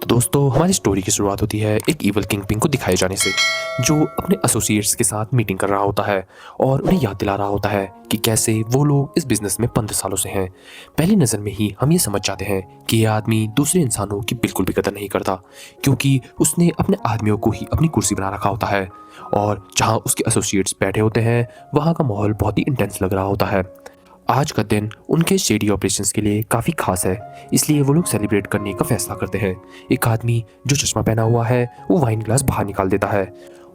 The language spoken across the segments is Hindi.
दोस्तों, हमारी स्टोरी की शुरुआत होती है एक इवल किंगपिन को दिखाए जाने से, जो अपने एसोसिएट्स के साथ मीटिंग कर रहा होता है और उन्हें याद दिला रहा होता है कि कैसे वो लोग इस बिजनेस में 15 सालों से हैं। पहली नज़र में ही हम ये समझ जाते हैं कि ये आदमी दूसरे इंसानों की बिल्कुल भी कदर नहीं करता, क्योंकि उसने अपने आदमियों को ही अपनी कुर्सी बना रखा होता है और जहाँ उसके एसोसिएट्स बैठे होते हैं वहाँ का माहौल बहुत ही इंटेंस लग रहा होता है। आज का दिन उनके शेडी ऑपरेशंस के लिए काफ़ी खास है, इसलिए वो लोग सेलिब्रेट करने का फैसला करते हैं। एक आदमी जो चश्मा पहना हुआ है वो वाइन ग्लास बाहर निकाल देता है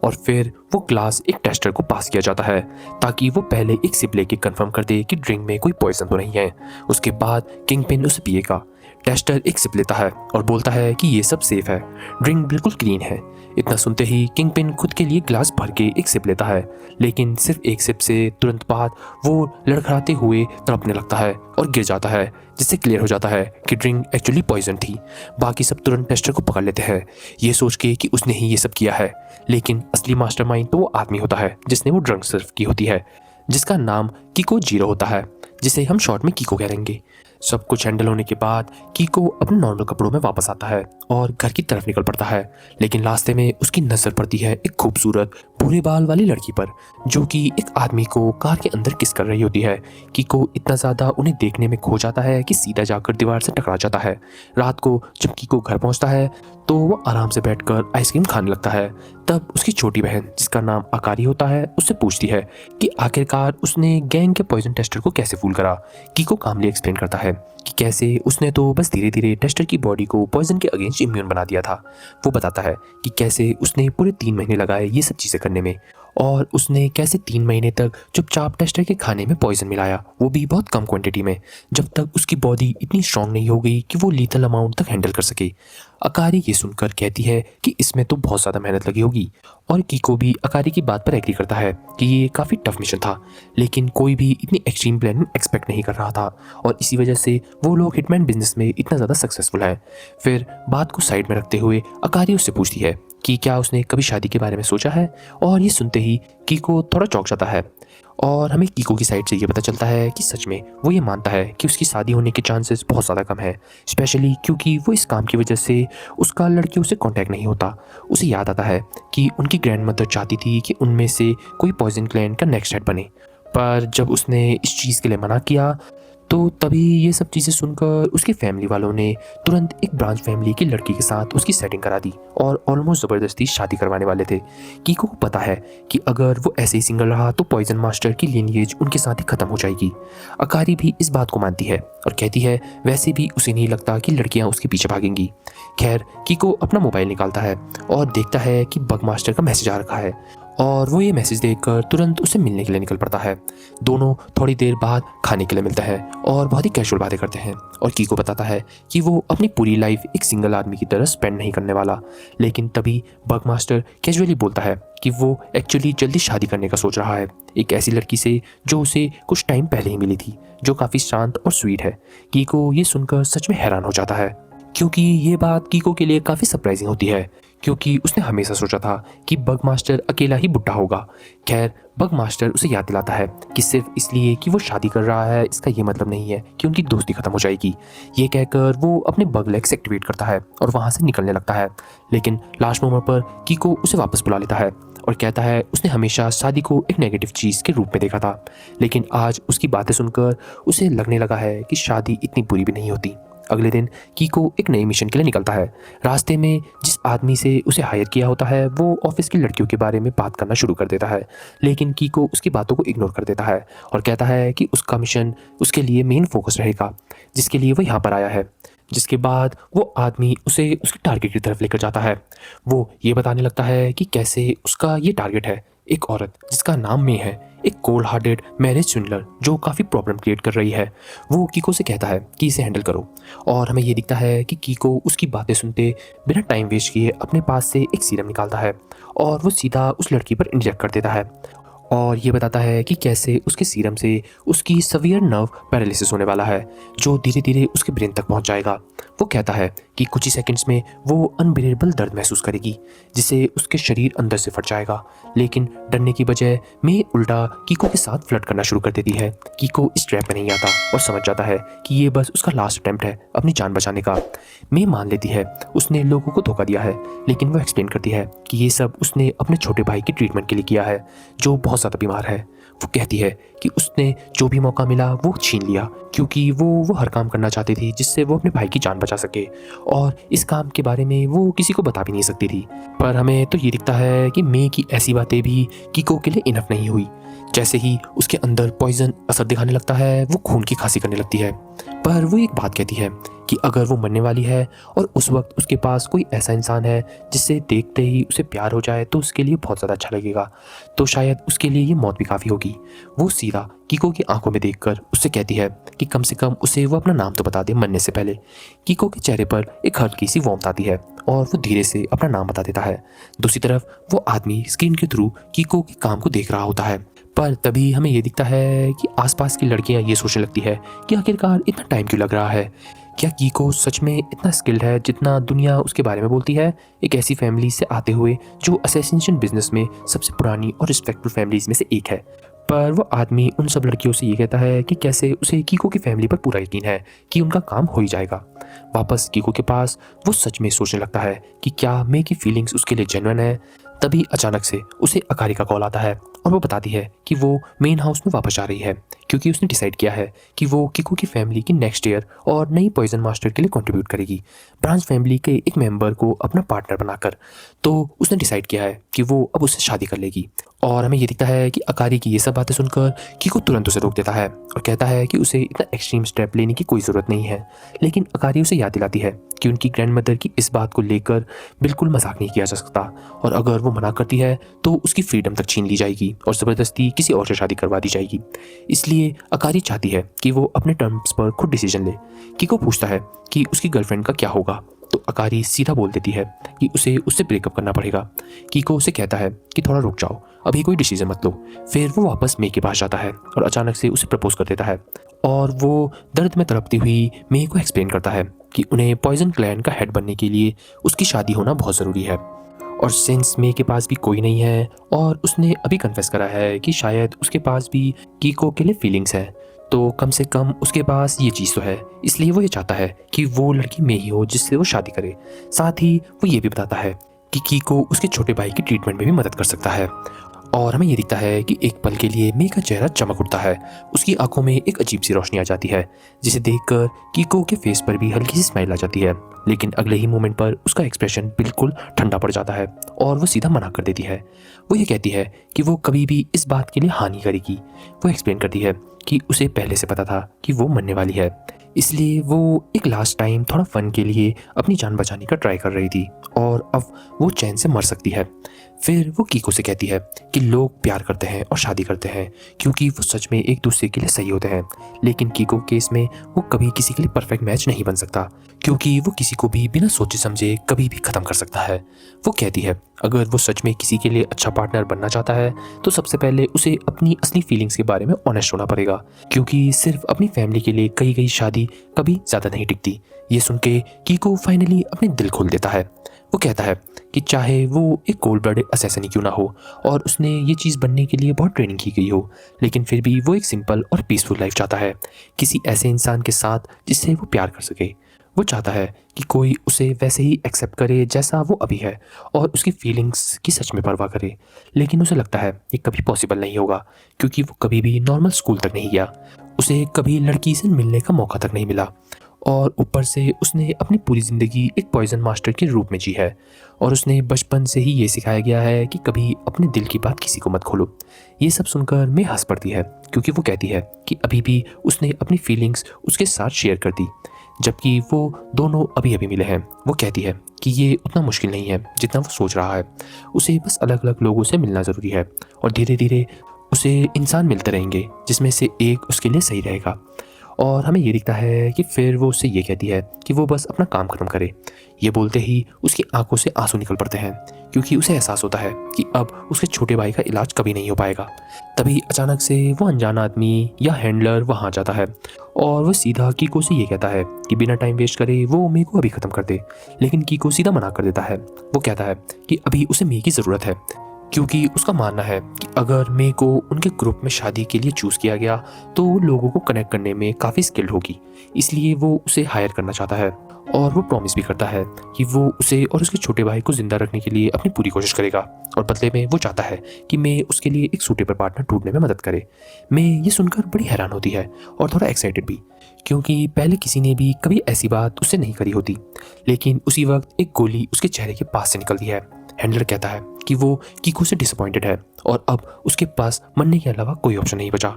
और फिर वो ग्लास एक टेस्टर को पास किया जाता है ताकि वो पहले एक सिप लेके कंफर्म कर दे कि ड्रिंक में कोई पॉइजन तो नहीं है। उसके बाद किंगपिन उसे पिएगा। टेस्टर एक सिप लेता है और बोलता है कि ये सब सेफ है, ड्रिंक बिल्कुल क्लीन है। इतना सुनते ही किंगपिन खुद के लिए ग्लास भर के एक सिप लेता है, लेकिन सिर्फ एक सिप से तुरंत बाद वो लड़खड़ाते हुए तड़पने लगता है और गिर जाता है, जिससे क्लियर हो जाता है कि ड्रिंक एक्चुअली पॉइजन थी। बाकी सब तुरंत टेस्टर को पकड़ लेते हैं, ये सोच के कि उसने ही ये सब किया है। लेकिन असली मास्टरमाइंड तो वो आदमी होता है जिसने वो ड्रंक सर्व की होती है, जिसका नाम कीको जीरो होता है, जिसे हम शॉर्ट में कीको कहेंगे। सब कुछ हैंडल होने के बाद कीको अपने नॉर्मल कपड़ों में वापस आता है और घर की तरफ निकल पड़ता है, लेकिन रास्ते में उसकी नजर पड़ती है एक खूबसूरत भूरे बाल वाली लड़की पर, जो कि एक आदमी को कार के अंदर किस कर रही होती है। कीको इतना ज़्यादा उन्हें देखने में खो जाता है कि सीधा जाकर दीवार से टकरा जाता है। रात को जब कीको घर पहुंचता है तो वो आराम से बैठकर आइसक्रीम खाने लगता है। तब उसकी छोटी बहन, जिसका नाम अकारी होता है, उससे पूछती है कि आखिरकार उसने गैंग के पॉइजन टेस्टर को कैसे फूल करा। कीको कामली एक्सप्लेन करता है कि कैसे उसने तो बस धीरे धीरे टेस्टर की बॉडी को पॉइजन के अगेंस्ट इम्यून बना दिया था। वो बताता है कि कैसे उसने पूरे 3 महीने लगाए ये सब चीज़ें करने में, और उसने कैसे 3 महीने तक चुपचाप टेस्टर के खाने में पॉइजन मिलाया, वो भी बहुत कम क्वांटिटी में, जब तक उसकी बॉडी इतनी स्ट्रांग नहीं हो गई कि वो लीथल अमाउंट तक हैंडल कर सके। अकारी ये सुनकर कहती है कि इसमें तो बहुत ज़्यादा मेहनत लगी होगी, और कीको भी अकारी की बात पर एग्री करता है कि ये काफ़ी टफ मिशन था, लेकिन कोई भी इतनी एक्सट्रीम प्लानिंग एक्सपेक्ट नहीं कर रहा था, और इसी वजह से वो लोग हिटमैन बिजनेस में इतना ज़्यादा सक्सेसफुल है। फिर बात को साइड में रखते हुए अकारी उससे पूछती है कि क्या उसने कभी शादी के बारे में सोचा है, और ये सुनते ही कीको थोड़ा चौंक जाता है, और हमें कीको की साइड से ये पता चलता है कि सच में वो ये मानता है कि उसकी शादी होने के चांसेस बहुत ज़्यादा कम है, स्पेशली क्योंकि वो इस काम की वजह से उसका लड़कियों से कांटेक्ट नहीं होता। उसे याद आता है कि उनकी ग्रैंड मदर चाहती थी कि उनमें से कोई पॉइजन क्लैन का नेक्स्ट हेड बने, पर जब उसने इस चीज़ के लिए मना किया तो तभी ये सब चीज़ें सुनकर उसकी फैमिली वालों ने तुरंत एक ब्रांच फैमिली की लड़की के साथ उसकी सेटिंग करा दी और ऑलमोस्ट ज़बरदस्ती शादी करवाने वाले थे। कीको को पता है कि अगर वो ऐसे ही सिंगल रहा तो पॉइजन मास्टर की लीनिएज उनके साथ ही ख़त्म हो जाएगी। अकारी भी इस बात को मानती है और कहती है वैसे भी उसे नहीं लगता कि लड़कियाँ उसके पीछे भागेंगी। खैर, कीको अपना मोबाइल निकालता है और देखता है कि बग मास्टर का मैसेज आ रखा है, और वो ये मैसेज देखकर तुरंत उसे मिलने के लिए निकल पड़ता है। दोनों थोड़ी देर बाद खाने के लिए मिलते हैं और बहुत ही कैजुअल बातें करते हैं, और कीको बताता है कि वो अपनी पूरी लाइफ एक सिंगल आदमी की तरह स्पेंड नहीं करने वाला। लेकिन तभी बग मास्टर कैजुअली बोलता है कि वो एक्चुअली जल्दी शादी करने का सोच रहा है, एक ऐसी लड़की से जो उसे कुछ टाइम पहले ही मिली थी, जो काफ़ी शांत और स्वीट है। कीको ये सुनकर सच में हैरान हो जाता है, क्योंकि ये बात कीको के लिए काफ़ी सरप्राइजिंग होती है, क्योंकि उसने हमेशा सोचा था कि बग मास्टर अकेला ही बुढ़ा होगा। खैर, बग मास्टर उसे याद दिलाता है कि सिर्फ इसलिए कि वो शादी कर रहा है इसका ये मतलब नहीं है कि उनकी दोस्ती खत्म हो जाएगी। ये कहकर वो अपने बग लेग्स एक्टिवेट करता है और वहाँ से निकलने लगता है, लेकिन लास्ट मोमेंट पर कीको उसे वापस बुला लेता है और कहता है उसने हमेशा शादी को एक नेगेटिव चीज़ के रूप में देखा था, लेकिन आज उसकी बातें सुनकर उसे लगने लगा है कि शादी इतनी बुरी भी नहीं होती। अगले दिन कीको एक नई मिशन के लिए निकलता है। रास्ते में जिस आदमी से उसे हायर किया होता है वो ऑफिस की लड़कियों के बारे में बात करना शुरू कर देता है, लेकिन कीको उसकी बातों को इग्नोर कर देता है और कहता है कि उसका मिशन उसके लिए मेन फोकस रहेगा, जिसके लिए वो यहाँ पर आया है। जिसके बाद वो आदमी उसे उसके टारगेट की तरफ लेकर जाता है। वो ये बताने लगता है कि कैसे उसका ये टारगेट है एक औरत जिसका नाम मे है, एक कोल्ड हार्टेड मैरिज स्विंडलर जो काफ़ी प्रॉब्लम क्रिएट कर रही है। वो कीको से कहता है कि इसे हैंडल करो, और हमें ये दिखता है कि कीको उसकी बातें सुनते बिना टाइम वेस्ट किए अपने पास से एक सीरम निकालता है और वो सीधा उस लड़की पर इंजेक्ट कर देता है, और ये बताता है कि कैसे उसके सीरम से उसकी सवियर नर्व पैरालिसिस होने वाला है, जो धीरे धीरे उसके ब्रेन तक पहुंच जाएगा। वो कहता है कि कुछ ही सेकंड्स में वो अनबिलीवेबल दर्द महसूस करेगी, जिससे उसके शरीर अंदर से फट जाएगा। लेकिन डरने की बजाय मे उल्टा कीको के साथ फ्लर्ट करना शुरू कर देती है। कीको इस ट्रैप में नहीं आता और समझ जाता है कि ये बस उसका लास्ट अटेम्प्ट है अपनी जान बचाने का। मे मान लेती है उसने लोगों को धोखा दिया है, लेकिन वो एक्सप्लेन करती है कि ये सब उसने अपने छोटे भाई की ट्रीटमेंट के लिए किया है, जो बहुत ज़्यादा बीमार है। वो कहती है कि उसने जो भी मौका मिला वो छीन लिया, क्योंकि वो हर काम करना चाहती थी जिससे वो अपने भाई की जान बचा सके, और इस काम के बारे में वो किसी को बता भी नहीं सकती थी। पर हमें तो ये दिखता है कि मे की ऐसी बातें भी कीको के लिए इनफ नहीं हुई। जैसे ही उसके अंदर पॉइजन असर दिखाने लगता है, वो खून की खांसी करने लगती है। पर वो एक बात कहती है कि अगर वो मरने वाली है और उस वक्त उसके पास कोई ऐसा इंसान है जिससे देखते ही उसे प्यार हो जाए तो उसके लिए बहुत ज़्यादा अच्छा लगेगा, तो शायद उसके लिए ये मौत भी काफ़ी होगी। वो सीधा कीको की आंखों में देखकर उससे कहती है कि कम से कम उसे वो अपना नाम तो बता दे मरने से पहले। कीको के चेहरे पर एक हल्की सी वार्मथ आती है और वो धीरे से अपना नाम बता देता है। दूसरी तरफ वो आदमी स्क्रीन के थ्रू कीको के काम को देख रहा होता है। पर तभी हमें ये दिखता है कि आसपास की लड़कियां ये सोचने लगती है कि आखिरकार इतना टाइम क्यों लग रहा है। क्या कीको सच में इतना स्किल्ड है जितना दुनिया उसके बारे में बोलती है, एक ऐसी फैमिली से आते हुए जो असैसिनेशन बिजनेस में सबसे पुरानी और रिस्पेक्टफुल फैमिलीज में से एक है। पर वो आदमी उन सब लड़कियों से ये कहता है कि कैसे उसे कीको की फैमिली पर पूरा यकीन है कि उनका काम हो ही जाएगा। वापस कीको के पास वो सच में सोचने लगता है कि क्या मे की फीलिंग्स उसके लिए जेन्युइन है। तभी अचानक से उसे अकारी का कॉल आता है और वो बताती है कि वो मेन हाउस में वापस जा रही है, क्योंकि उसने डिसाइड किया है कि वो कीको की फैमिली की नेक्स्ट ईयर और नई पॉइजन मास्टर के लिए कंट्रीब्यूट करेगी, ब्रांच फैमिली के एक मेंबर को अपना पार्टनर बनाकर। तो उसने डिसाइड किया है कि वो अब उससे शादी कर लेगी। और हमें ये दिखता है कि अकारी की ये सब बातें सुनकर कीको तुरंत उसे रोक देता है और कहता है कि उसे इतना एक्सट्रीम स्टेप लेने की कोई ज़रूरत नहीं है। लेकिन अकारी उसे याद दिलाती है कि उनकी ग्रैंडमदर की इस बात को लेकर बिल्कुल मजाक नहीं किया जा सकता, और अगर वो मना करती है तो उसकी फ्रीडम तक छीन ली जाएगी और ज़बरदस्ती किसी और से शादी करवा दी जाएगी। इसलिए अकारी चाहती है कि वो अपने टर्म्स पर खुद डिसीजन ले। कीको पूछता है कि उसकी गर्लफ्रेंड का क्या होगा, तो अकारी सीधा बोल देती है कि उसे उससे ब्रेकअप करना पड़ेगा। कीको उसे कहता है कि थोड़ा रुक जाओ, अभी कोई डिसीजन मत लो। फिर वो वापस मे के पास जाता है और अचानक से उसे प्रपोज कर देता है, और वो दर्द में तड़पती हुई मे को एक्सप्लेन करता है कि उन्हें पॉइजन क्लैन का हेड बनने के लिए उसकी शादी होना बहुत ज़रूरी है। और सिंस मे के पास भी कोई नहीं है और उसने अभी कन्फेस करा है कि शायद उसके पास भी कीको के लिए फीलिंग्स हैं, तो कम से कम उसके पास ये चीज़ तो है। इसलिए वो ये चाहता है कि वो लड़की मे ही हो जिससे वो शादी करे। साथ ही वो ये भी बताता है कि कीको उसके छोटे भाई की ट्रीटमेंट में भी मदद कर सकता है। और हमें ये दिखता है कि एक पल के लिए मे का चेहरा चमक उठता है, उसकी आंखों में एक अजीब सी रोशनी आ जाती है, जिसे देखकर कीको के फेस पर भी हल्की सी स्माइल आ जाती है। लेकिन अगले ही मोमेंट पर उसका एक्सप्रेशन बिल्कुल ठंडा पड़ जाता है और वो सीधा मना कर देती है। वो ये कहती है कि वो कभी भी इस बात के लिए हाँ नहीं करेगी। वो एक्सप्लेन करती है कि उसे पहले से पता था कि वो मरने वाली है, इसलिए वो एक लास्ट टाइम थोड़ा फन के लिए अपनी जान बचाने का ट्राई कर रही थी और अब वो चैन से मर सकती है। फिर वो कीको से कहती है कि लोग प्यार करते हैं और शादी करते हैं क्योंकि वो सच में एक दूसरे के लिए सही होते हैं, लेकिन कीको केस में वो कभी किसी के लिए परफेक्ट मैच नहीं बन सकता, क्योंकि वो किसी को भी बिना सोचे समझे कभी भी ख़त्म कर सकता है। वो कहती है अगर वो सच में किसी के लिए अच्छा पार्टनर बनना चाहता है तो सबसे पहले उसे अपनी असली फीलिंग्स के बारे में ऑनेस्ट होना पड़ेगा, क्योंकि सिर्फ अपनी फैमिली के लिए कही गई शादी कभी ज़्यादा नहीं टिकती। ये सुन के कीको फाइनली अपने दिल खोल देता है। वो कहता है कि चाहे वो एक कोल्ड ब्लडेड असैसिन ही क्यों ना हो और उसने ये चीज़ बनने के लिए बहुत ट्रेनिंग की गई हो, लेकिन फिर भी वो एक सिंपल और पीसफुल लाइफ चाहता है किसी ऐसे इंसान के साथ जिससे वो प्यार कर सके। वो चाहता है कि कोई उसे वैसे ही एक्सेप्ट करे जैसा वो अभी है और उसकी फीलिंग्स की सच में परवाह करे, लेकिन उसे लगता है ये कभी पॉसिबल नहीं होगा क्योंकि वो कभी भी नॉर्मल स्कूल तक नहीं गया, उसे कभी लड़की से मिलने का मौका तक नहीं मिला, और ऊपर से उसने अपनी पूरी ज़िंदगी एक पॉइजन मास्टर के रूप में जी है और उसने बचपन से ही ये सिखाया गया है कि कभी अपने दिल की बात किसी को मत खोलो। ये सब सुनकर मैं हंस पड़ती है क्योंकि वो कहती है कि अभी भी उसने अपनी फीलिंग्स उसके साथ शेयर कर दी, जबकि वो दोनों अभी अभी मिले हैं। वो कहती है कि ये उतना मुश्किल नहीं है जितना वो सोच रहा है, उसे बस अलग अलग लोगों से मिलना ज़रूरी है और धीरे धीरे उसे इंसान मिलते रहेंगे जिसमें से एक उसके लिए सही रहेगा। और हमें ये दिखता है कि फिर वो उससे ये कहती है कि वो बस अपना काम खत्म करे। ये बोलते ही उसकी आंखों से आंसू निकल पड़ते हैं क्योंकि उसे एहसास होता है कि अब उसके छोटे भाई का इलाज कभी नहीं हो पाएगा। तभी अचानक से वो अनजान आदमी या हैंडलर वहाँ जाता है और वो सीधा कीको से ये कहता है कि बिना टाइम वेस्ट करे वो मे को अभी ख़त्म कर दे। लेकिन कीको सीधा मना कर देता है। वो कहता है कि अभी उसे मे की ज़रूरत है क्योंकि उसका मानना है कि अगर मे को उनके ग्रुप में शादी के लिए चूज़ किया गया तो वो लोगों को कनेक्ट करने में काफ़ी स्किल्ड होगी, इसलिए वो उसे हायर करना चाहता है। और वो प्रॉमिस भी करता है कि वो उसे और उसके छोटे भाई को जिंदा रखने के लिए अपनी पूरी कोशिश करेगा और बदले में वो चाहता है कि मे उसके लिए एक सूटेबल पार्टनर ढूंढने में मदद करे। मे ये सुनकर बड़ी हैरान होती है और थोड़ा एक्साइटेड भी, क्योंकि पहले किसी ने भी कभी ऐसी बात उससे नहीं करी होती। लेकिन उसी वक्त एक गोली उसके चेहरे के पास से निकलती है। हैंडलर कहता है कि वो कीको से डिसअपॉइंटेड है और अब उसके पास मरने के अलावा कोई ऑप्शन नहीं बचा।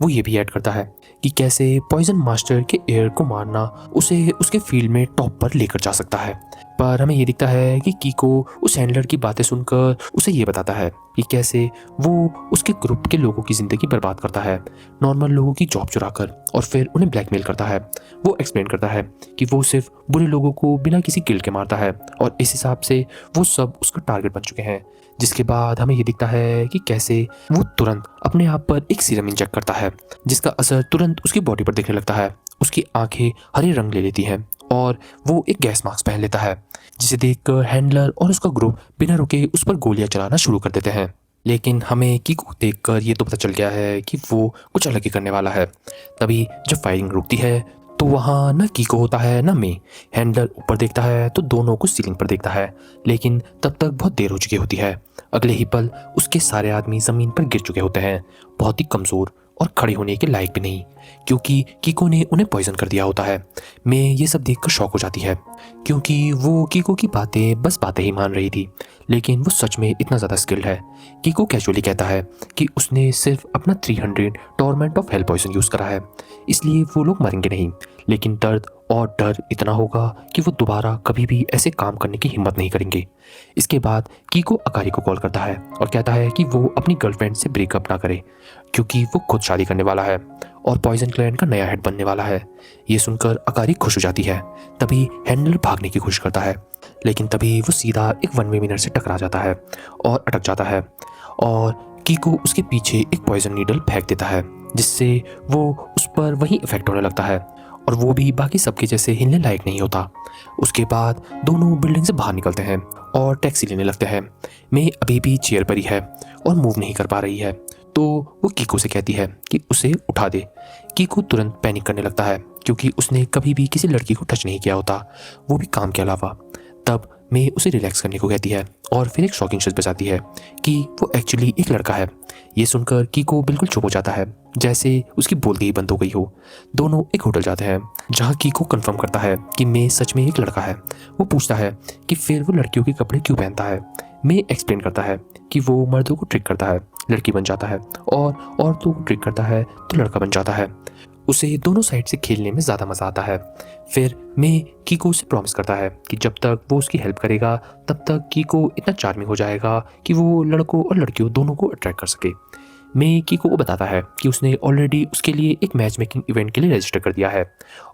वो ये भी ऐड करता है कि कैसे पॉइजन मास्टर के एयर को मारना उसे उसके फील्ड में टॉप पर लेकर जा सकता है। पर हमें ये दिखता है कि कीको उस हैंडलर की बातें सुनकर उसे ये बताता है कि कैसे वो उसके ग्रुप के लोगों की ज़िंदगी बर्बाद करता है, नॉर्मल लोगों की जॉब चुराकर, और फिर उन्हें ब्लैकमेल करता है। वो एक्सप्लेन करता है कि वो सिर्फ बुरे लोगों को बिना किसी गिल्ट के मारता है और इस हिसाब से वो सब उसका टारगेट बन चुके हैं। जिसके बाद हमें ये दिखता है कि कैसे वो तुरंत अपने आप पर एक सीरम इंजेक्ट करता है जिसका असर तुरंत उसकी बॉडी पर दिखने लगता है। उसकी आंखें हरे रंग ले लेती हैं और वो एक गैस मास्क पहन लेता है, जिसे देखकर हैंडलर और उसका ग्रुप बिना रुके उस पर गोलियां चलाना शुरू कर देते हैं। लेकिन हमें कीको देखकर ये तो पता चल गया है कि वो कुछ अलग ही करने वाला है। तभी जब फायरिंग रुकती है तो वहाँ न कीको होता है न मे। हैंडलर ऊपर देखता है तो दोनों को सीलिंग पर देखता है, लेकिन तब तक बहुत देर हो चुकी होती है। अगले ही पल उसके सारे आदमी ज़मीन पर गिर चुके होते हैं, बहुत ही कमज़ोर और खड़े होने के लायक भी नहीं, क्योंकि कीको ने उन्हें पॉइजन कर दिया होता है। मैं ये सब देखकर शॉक हो जाती है क्योंकि वो कीको की बातें बस बातें ही मान रही थी, लेकिन वो सच में इतना ज़्यादा स्किल्ड है। कीको कैजुअली कहता है कि उसने सिर्फ अपना 300 torment of hell poison use करा है, इसलिए वो लोग मरेंगे नहीं। लेकिन दर्द और डर इतना होगा कि वो दोबारा कभी भी ऐसे काम करने की हिम्मत नहीं करेंगे। इसके बाद कीको अकारी को कॉल करता है और कहता है कि वो अपनी गर्लफ्रेंड से ब्रेकअप ना करे क्योंकि वो खुद शादी करने वाला है और पॉइजन क्लैन का नया हेड बनने वाला है। ये सुनकर अकारी खुश हो जाती है। तभी हैंडलर भागने की कोशिश करता है, लेकिन तभी वो सीधा एक 1-वे मिनर से टकरा जाता है और अटक जाता है और कीको उसके पीछे एक पॉइजन नीडल फेंक देता है, जिससे वो उस पर वहीं इफेक्ट होने लगता है और वो भी बाकी सबके जैसे हिलने लायक नहीं होता। उसके बाद दोनों बिल्डिंग से बाहर निकलते हैं और टैक्सी लेने लगते हैं। मैं अभी भी चेयर पर ही है और मूव नहीं कर पा रही है, तो वो कीको से कहती है कि उसे उठा दे। कीको तुरंत पैनिक करने लगता है क्योंकि उसने कभी भी किसी लड़की को टच नहीं किया होता, वो भी काम के अलावा। तब मैं उसे रिलैक्स करने को कहती है और फिर एक शॉकिंग चीज़ बताती है कि वो एक्चुअली एक लड़का है। ये सुनकर कीको बिल्कुल चुप हो जाता है, जैसे उसकी बोलती ही बंद हो गई हो। दोनों एक होटल जाते हैं जहाँ कीको कंफर्म करता है कि मैं सच में एक लड़का है। वो पूछता है कि फिर वो लड़कियों के कपड़े क्यों पहनता है। मैं एक्सप्लेन करता है कि वो मर्दों को ट्रिक करता है, लड़की बन जाता है, और औरतों को ट्रिक करता है तो लड़का बन जाता है। उसे दोनों साइड से खेलने में ज़्यादा मज़ा आता है। फिर मैं कीको से प्रॉमिस करता है कि जब तक वो उसकी हेल्प करेगा तब तक कीको इतना चार्मिंग हो जाएगा कि वो लड़कों और लड़कियों दोनों को अट्रैक्ट कर सके। मैं कीको को बताता है कि उसने ऑलरेडी उसके लिए एक मैच मेकिंग इवेंट के लिए रजिस्टर कर दिया है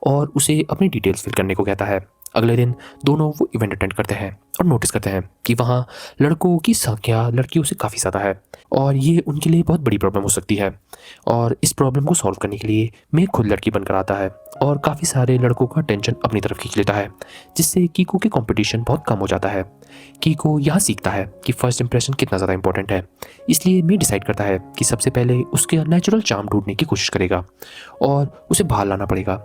और उसे अपनी डिटेल्स फिल करने को कहता है। अगले दिन दोनों वो इवेंट अटेंड करते हैं और नोटिस करते हैं कि वहाँ लड़कों की संख्या लड़कियों से काफ़ी ज़्यादा है और ये उनके लिए बहुत बड़ी प्रॉब्लम हो सकती है। और इस प्रॉब्लम को सॉल्व करने के लिए मैं खुद लड़की बनकर आता है और काफ़ी सारे लड़कों का अटेंशन अपनी तरफ खींच लेता है, जिससे कीको की कंपटीशन बहुत कम हो जाता है। कीको यहाँ सीखता है कि फर्स्ट इंप्रेशन कितना ज़्यादा इंपॉर्टेंट है, इसलिए मैं डिसाइड करता है कि सबसे पहले उसके नेचुरल चार्म ढूंढने की कोशिश करेगा और उसे बाहर लाना पड़ेगा।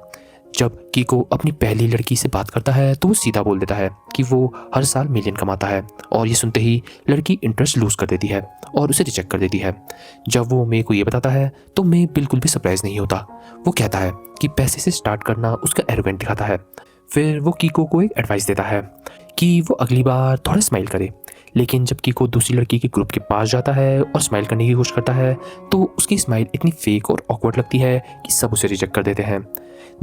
जब कीको अपनी पहली लड़की से बात करता है तो वो सीधा बोल देता है कि वो हर साल मिलियन कमाता है, और ये सुनते ही लड़की इंटरेस्ट लूज कर देती है और उसे रिजेक्ट कर देती है। जब वो मे को ये बताता है तो मे बिल्कुल भी सरप्राइज नहीं होता। वो कहता है कि पैसे से स्टार्ट करना उसका एरोगेंट दिखाता है। फिर वो कीको को एक एडवाइस देता है कि वो अगली बार थोड़ा स्माइल करे, लेकिन जब कीको दूसरी लड़की के ग्रुप के पास जाता है और स्माइल करने की कोशिश करता है तो उसकी स्माइल इतनी फेक और ऑकवर्ड लगती है कि सब उसे रिजेक्ट कर देते हैं।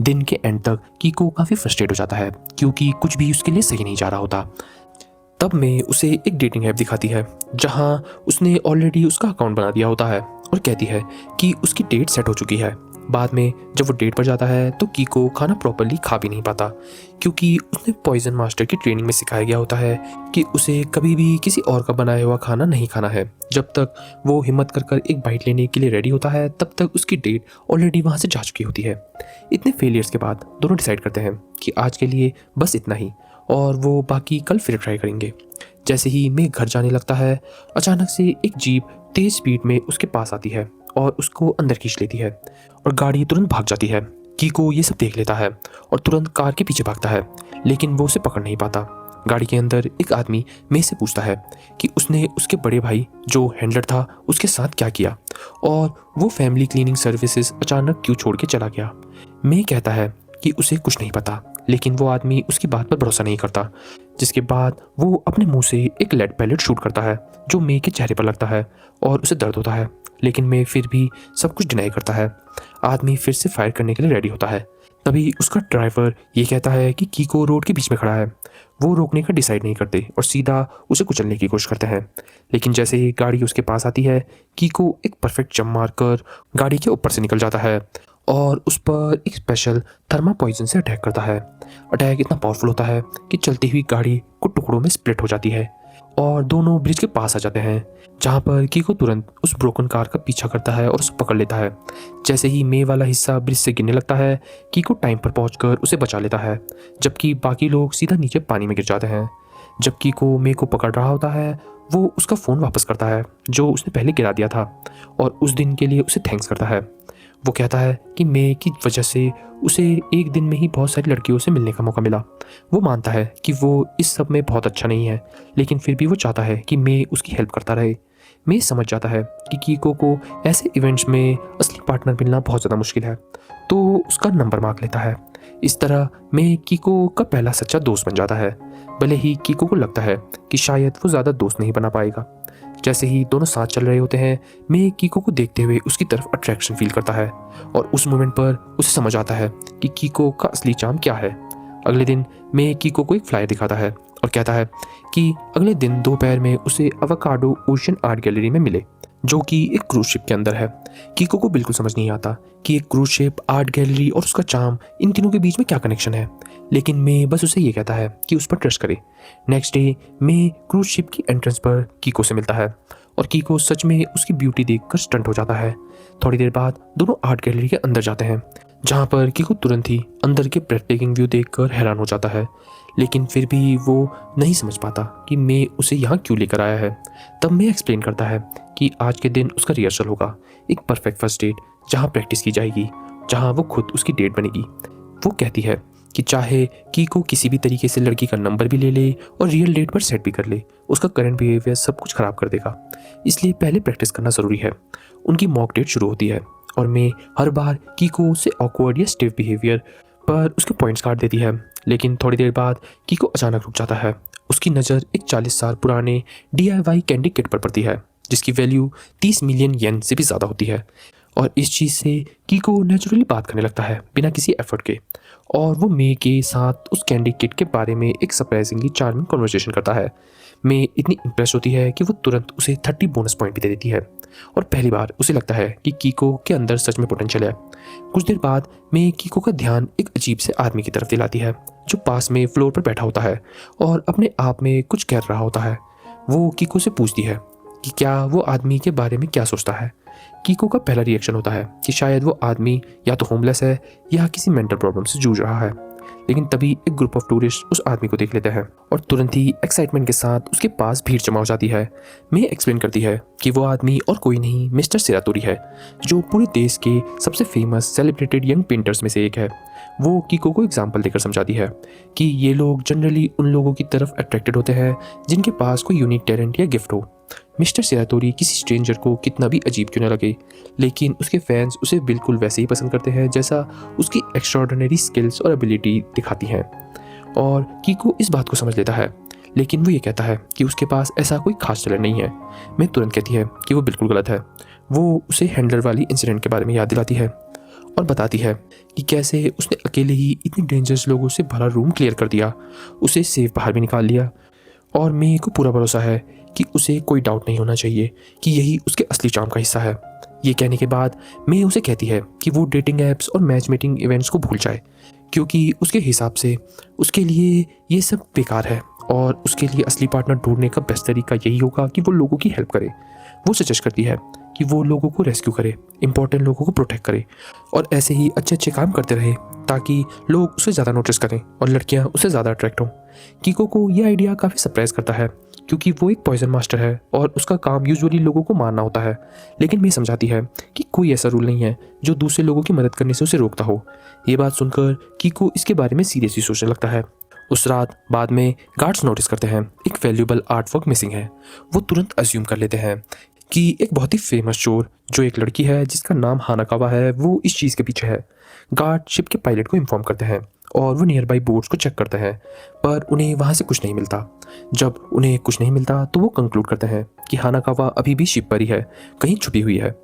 दिन के एंड तक कीको काफ़ी फ्रस्ट्रेट हो जाता है क्योंकि कुछ भी उसके लिए सही नहीं जा रहा होता। तब मैं उसे एक डेटिंग ऐप दिखाती है जहां उसने ऑलरेडी उसका अकाउंट बना दिया होता है और कहती है कि उसकी डेट सेट हो चुकी है बाद में जब वो डेट पर जाता है तो कीको खाना प्रॉपरली खा भी नहीं पाता, क्योंकि उसने पॉइजन मास्टर की ट्रेनिंग में सिखाया गया होता है कि उसे कभी भी किसी और का बनाया हुआ खाना नहीं खाना है। जब तक वो हिम्मत कर कर एक बाइट लेने के लिए रेडी होता है तब तक उसकी डेट ऑलरेडी वहाँ से जा चुकी होती है। इतने फेलियर्स के बाद दोनों डिसाइड करते हैं कि आज के लिए बस इतना ही, और वो बाकी कल फिर ट्राई करेंगे। जैसे ही मैं घर जाने लगता है, अचानक से एक जीप तेज स्पीड में उसके पास आती है और उसको अंदर खींच लेती है और गाड़ी तुरंत भाग जाती है। कीको ये सब देख लेता है और तुरंत कार के पीछे भागता है, लेकिन वो उसे पकड़ नहीं पाता। गाड़ी के अंदर एक आदमी मे से पूछता है कि उसने उसके बड़े भाई जो हैंडलर था उसके साथ क्या किया और वो फैमिली क्लीनिंग सर्विसेज अचानक क्यों छोड़ के चला गया। मे कहता है कि उसे कुछ नहीं पता, लेकिन वो आदमी उसकी बात पर भरोसा नहीं करता, जिसके बाद वो अपने मुंह से एक लेड पैलेट शूट करता है जो मे के चेहरे पर लगता है और उसे दर्द होता है, लेकिन मे फिर भी सब कुछ डिनाई करता है। आदमी फिर से फायर करने के लिए रेडी होता है। तभी उसका ड्राइवर ये कहता है कि कीको रोड के बीच में खड़ा है। वो रोकने का डिसाइड नहीं करते और सीधा उसे कुचलने की कोशिश करते हैं, लेकिन जैसे ही गाड़ी उसके पास आती है कीको एक परफेक्ट जंप मारकर गाड़ी के ऊपर से निकल जाता है और उस पर एक स्पेशल थर्मा पॉइजन से अटैक करता है। अटैक इतना पावरफुल होता है कि चलती हुई गाड़ी कुछ टुकड़ों में स्प्लिट हो जाती है और दोनों ब्रिज के पास आ जाते हैं, जहाँ पर कीको तुरंत उस ब्रोकन कार का पीछा करता है और उसे पकड़ लेता है। जैसे ही मे वाला हिस्सा ब्रिज से गिरने लगता है, कीको टाइम पर पहुंचकर उसे बचा लेता है, जबकि बाकी लोग सीधा नीचे पानी में गिर जाते हैं। जब कीको मे को पकड़ रहा होता है, वो उसका फ़ोन वापस करता है जो उसने पहले गिरा दिया था और उस दिन के लिए उसे थैंक्स करता है। वो कहता है कि मे की वजह से उसे एक दिन में ही बहुत सारी लड़कियों से मिलने का मौका मिला। वो मानता है कि वो इस सब में बहुत अच्छा नहीं है, लेकिन फिर भी वो चाहता है कि मे उसकी हेल्प करता रहे। मे समझ जाता है कि कीको को ऐसे इवेंट्स में असली पार्टनर मिलना बहुत ज़्यादा मुश्किल है, तो उसका नंबर मांग लेता है। इस तरह मे कीको का पहला सच्चा दोस्त बन जाता है, भले ही कीको को लगता है कि शायद वो ज़्यादा दोस्त नहीं बना पाएगा। जैसे ही दोनों साथ चल रहे होते हैं, मे कीको को देखते हुए उसकी तरफ अट्रैक्शन फील करता है और उस मोमेंट पर उसे समझ आता है कि कीको का असली चार्म क्या है। अगले दिन मे कीको को एक फ्लायर दिखाता है और कहता है कि अगले दिन दोपहर में उसे अवाकाडो ओशन आर्ट गैलरी में मिले, जो कि एक क्रूज शिप के अंदर है। कीको को बिल्कुल समझ नहीं आता कि एक क्रूज शिप, आर्ट गैलरी और उसका चार्म, इन तीनों के बीच में क्या कनेक्शन है, लेकिन मे बस उसे ये कहता है कि उस पर ट्रस्ट करे। नेक्स्ट डे मे क्रूज शिप की एंट्रेंस पर कीको से मिलता है और कीको सच में उसकी ब्यूटी देखकर स्टंट हो जाता है। थोड़ी देर बाद दोनों आर्ट गैलरी के अंदर जाते हैं, जहाँ पर कीको तुरंत ही अंदर के ब्रेथटेकिंग व्यू देखकर हैरान हो जाता है, लेकिन फिर भी वो नहीं समझ पाता कि मे उसे यहाँ क्यों लेकर आया है। तब मे एक्सप्लेन करता है कि आज के दिन उसका रिहर्सल होगा, एक परफेक्ट फर्स्ट डेट जहाँ प्रैक्टिस की जाएगी, जहाँ वो खुद उसकी डेट बनेगी। वो कहती है कि चाहे कीको किसी भी तरीके से लड़की का नंबर भी ले ले और रियल डेट पर सेट भी कर ले, उसका करंट बिहेवियर सब कुछ खराब कर देगा, इसलिए पहले प्रैक्टिस करना ज़रूरी है। उनकी मॉक डेट शुरू होती है और मे हर बार कीको से ऑकवर्ड या स्टिफ बिहेवियर पर उसके पॉइंट्स काट देती है, लेकिन थोड़ी देर बाद कीको अचानक रुक जाता है। उसकी नज़र एक 40 साल पुराने DIY कैंडी किट पर पड़ती है, जिसकी वैल्यू 30 मिलियन येन से भी ज़्यादा होती है, और इस चीज़ से कीको नेचुरली बात करने लगता है बिना किसी एफर्ट के, और वो मे के साथ उस कैंडी किट के बारे में एक सरप्राइजिंगली चार्मिंग कन्वर्सेशन करता है। मे इतनी इंप्रेस होती है कि वो तुरंत उसे 30 बोनस पॉइंट भी दे देती है और पहली बार उसे लगता है कि कीको के अंदर सच में पोटेंशियल है। कुछ देर बाद मे कीको का ध्यान एक अजीब से आदमी की तरफ दिलाती है जो पास में फ्लोर पर बैठा होता है और अपने आप में कुछ कह रहा होता है। वो कीको से पूछती है कि क्या वो आदमी के बारे में क्या सोचता है। कीको का पहला रिएक्शन होता है कि शायद वो आदमी या तो होमलेस है या किसी मेंटल प्रॉब्लम से जूझ रहा है, लेकिन तभी एक ग्रुप ऑफ टूरिस्ट उस आदमी को देख लेते हैं और तुरंत ही एक्साइटमेंट के साथ उसके पास भीड़ जमा हो जाती है। मे एक्सप्लेन करती है कि वो आदमी और कोई नहीं मिस्टर सेरातोरी है, जो पूरे देश के सबसे फेमस सेलिब्रेटेड यंग पेंटर्स में से एक है। वो कीको को एग्जाम्पल देकर समझाती है कि ये लोग जनरली उन लोगों की तरफ अट्रैक्टेड होते हैं जिनके पास कोई यूनिक टैलेंट या गिफ्ट हो। मिस्टर सेरातोरी किसी स्ट्रेंजर को कितना भी अजीब क्यों न लगे, लेकिन उसके फैंस उसे बिल्कुल वैसे ही पसंद करते हैं जैसा उसकी एक्स्ट्राऑर्डिनरी स्किल्स और एबिलिटी दिखाती हैं। और कीको इस बात को समझ लेता है, लेकिन वो ये कहता है कि उसके पास ऐसा कोई खास टैलेंट नहीं है। मैं तुरंत कहती है कि वो बिल्कुल गलत है। वो उसे हैंडलर वाली इंसिडेंट के बारे में याद दिलाती है और बताती है कि कैसे उसने अकेले ही इतने डेंजरस लोगों से भरा रूम क्लियर कर दिया, उसे सेफ बाहर भी निकाल लिया। और मे को पूरा भरोसा है कि उसे कोई डाउट नहीं होना चाहिए कि यही उसके असली चार्म का हिस्सा है। ये कहने के बाद मे उसे कहती है कि वो डेटिंग ऐप्स और मैच मेकिंग इवेंट्स को भूल जाए, क्योंकि उसके हिसाब से उसके लिए ये सब बेकार है और उसके लिए असली पार्टनर ढूंढने का बेस्ट तरीका यही होगा कि वो लोगों की हेल्प करे। वो सजेस्ट करती है कि वो लोगों को रेस्क्यू करे, इंपॉर्टेंट लोगों को प्रोटेक्ट करे और ऐसे ही अच्छे अच्छे काम करते रहे ताकि लोग उसे ज़्यादा नोटिस करें और लड़कियां उसे ज़्यादा अट्रैक्ट हों। कीको को ये आइडिया काफ़ी सरप्राइज करता है क्योंकि वो एक पॉइजन मास्टर है और उसका काम यूजुअली लोगों को मारना होता है। लेकिन मैं समझाती है कि कोई ऐसा रूल नहीं है जो दूसरे लोगों की मदद करने से उसे रोकता हो। ये बात सुनकर कीको इसके बारे में सीरियसली सोचने लगता है। उस रात बाद में गार्ड्स नोटिस करते हैं एक वैल्यूएबल आर्ट वर्क मिसिंग है। वो तुरंत अज्यूम कर लेते हैं कि एक बहुत ही फेमस चोर जो एक लड़की है जिसका नाम हानाकावा है वो इस चीज़ के पीछे है। गार्ड शिप के पायलट को इन्फॉर्म करते हैं और वो नियर बाई बोट्स को चेक करते हैं, पर उन्हें वहाँ से कुछ नहीं मिलता। जब उन्हें कुछ नहीं मिलता तो वो कंक्लूड करते हैं कि हानाकावा अभी भी शिप पर ही है, कहीं छुपी हुई है।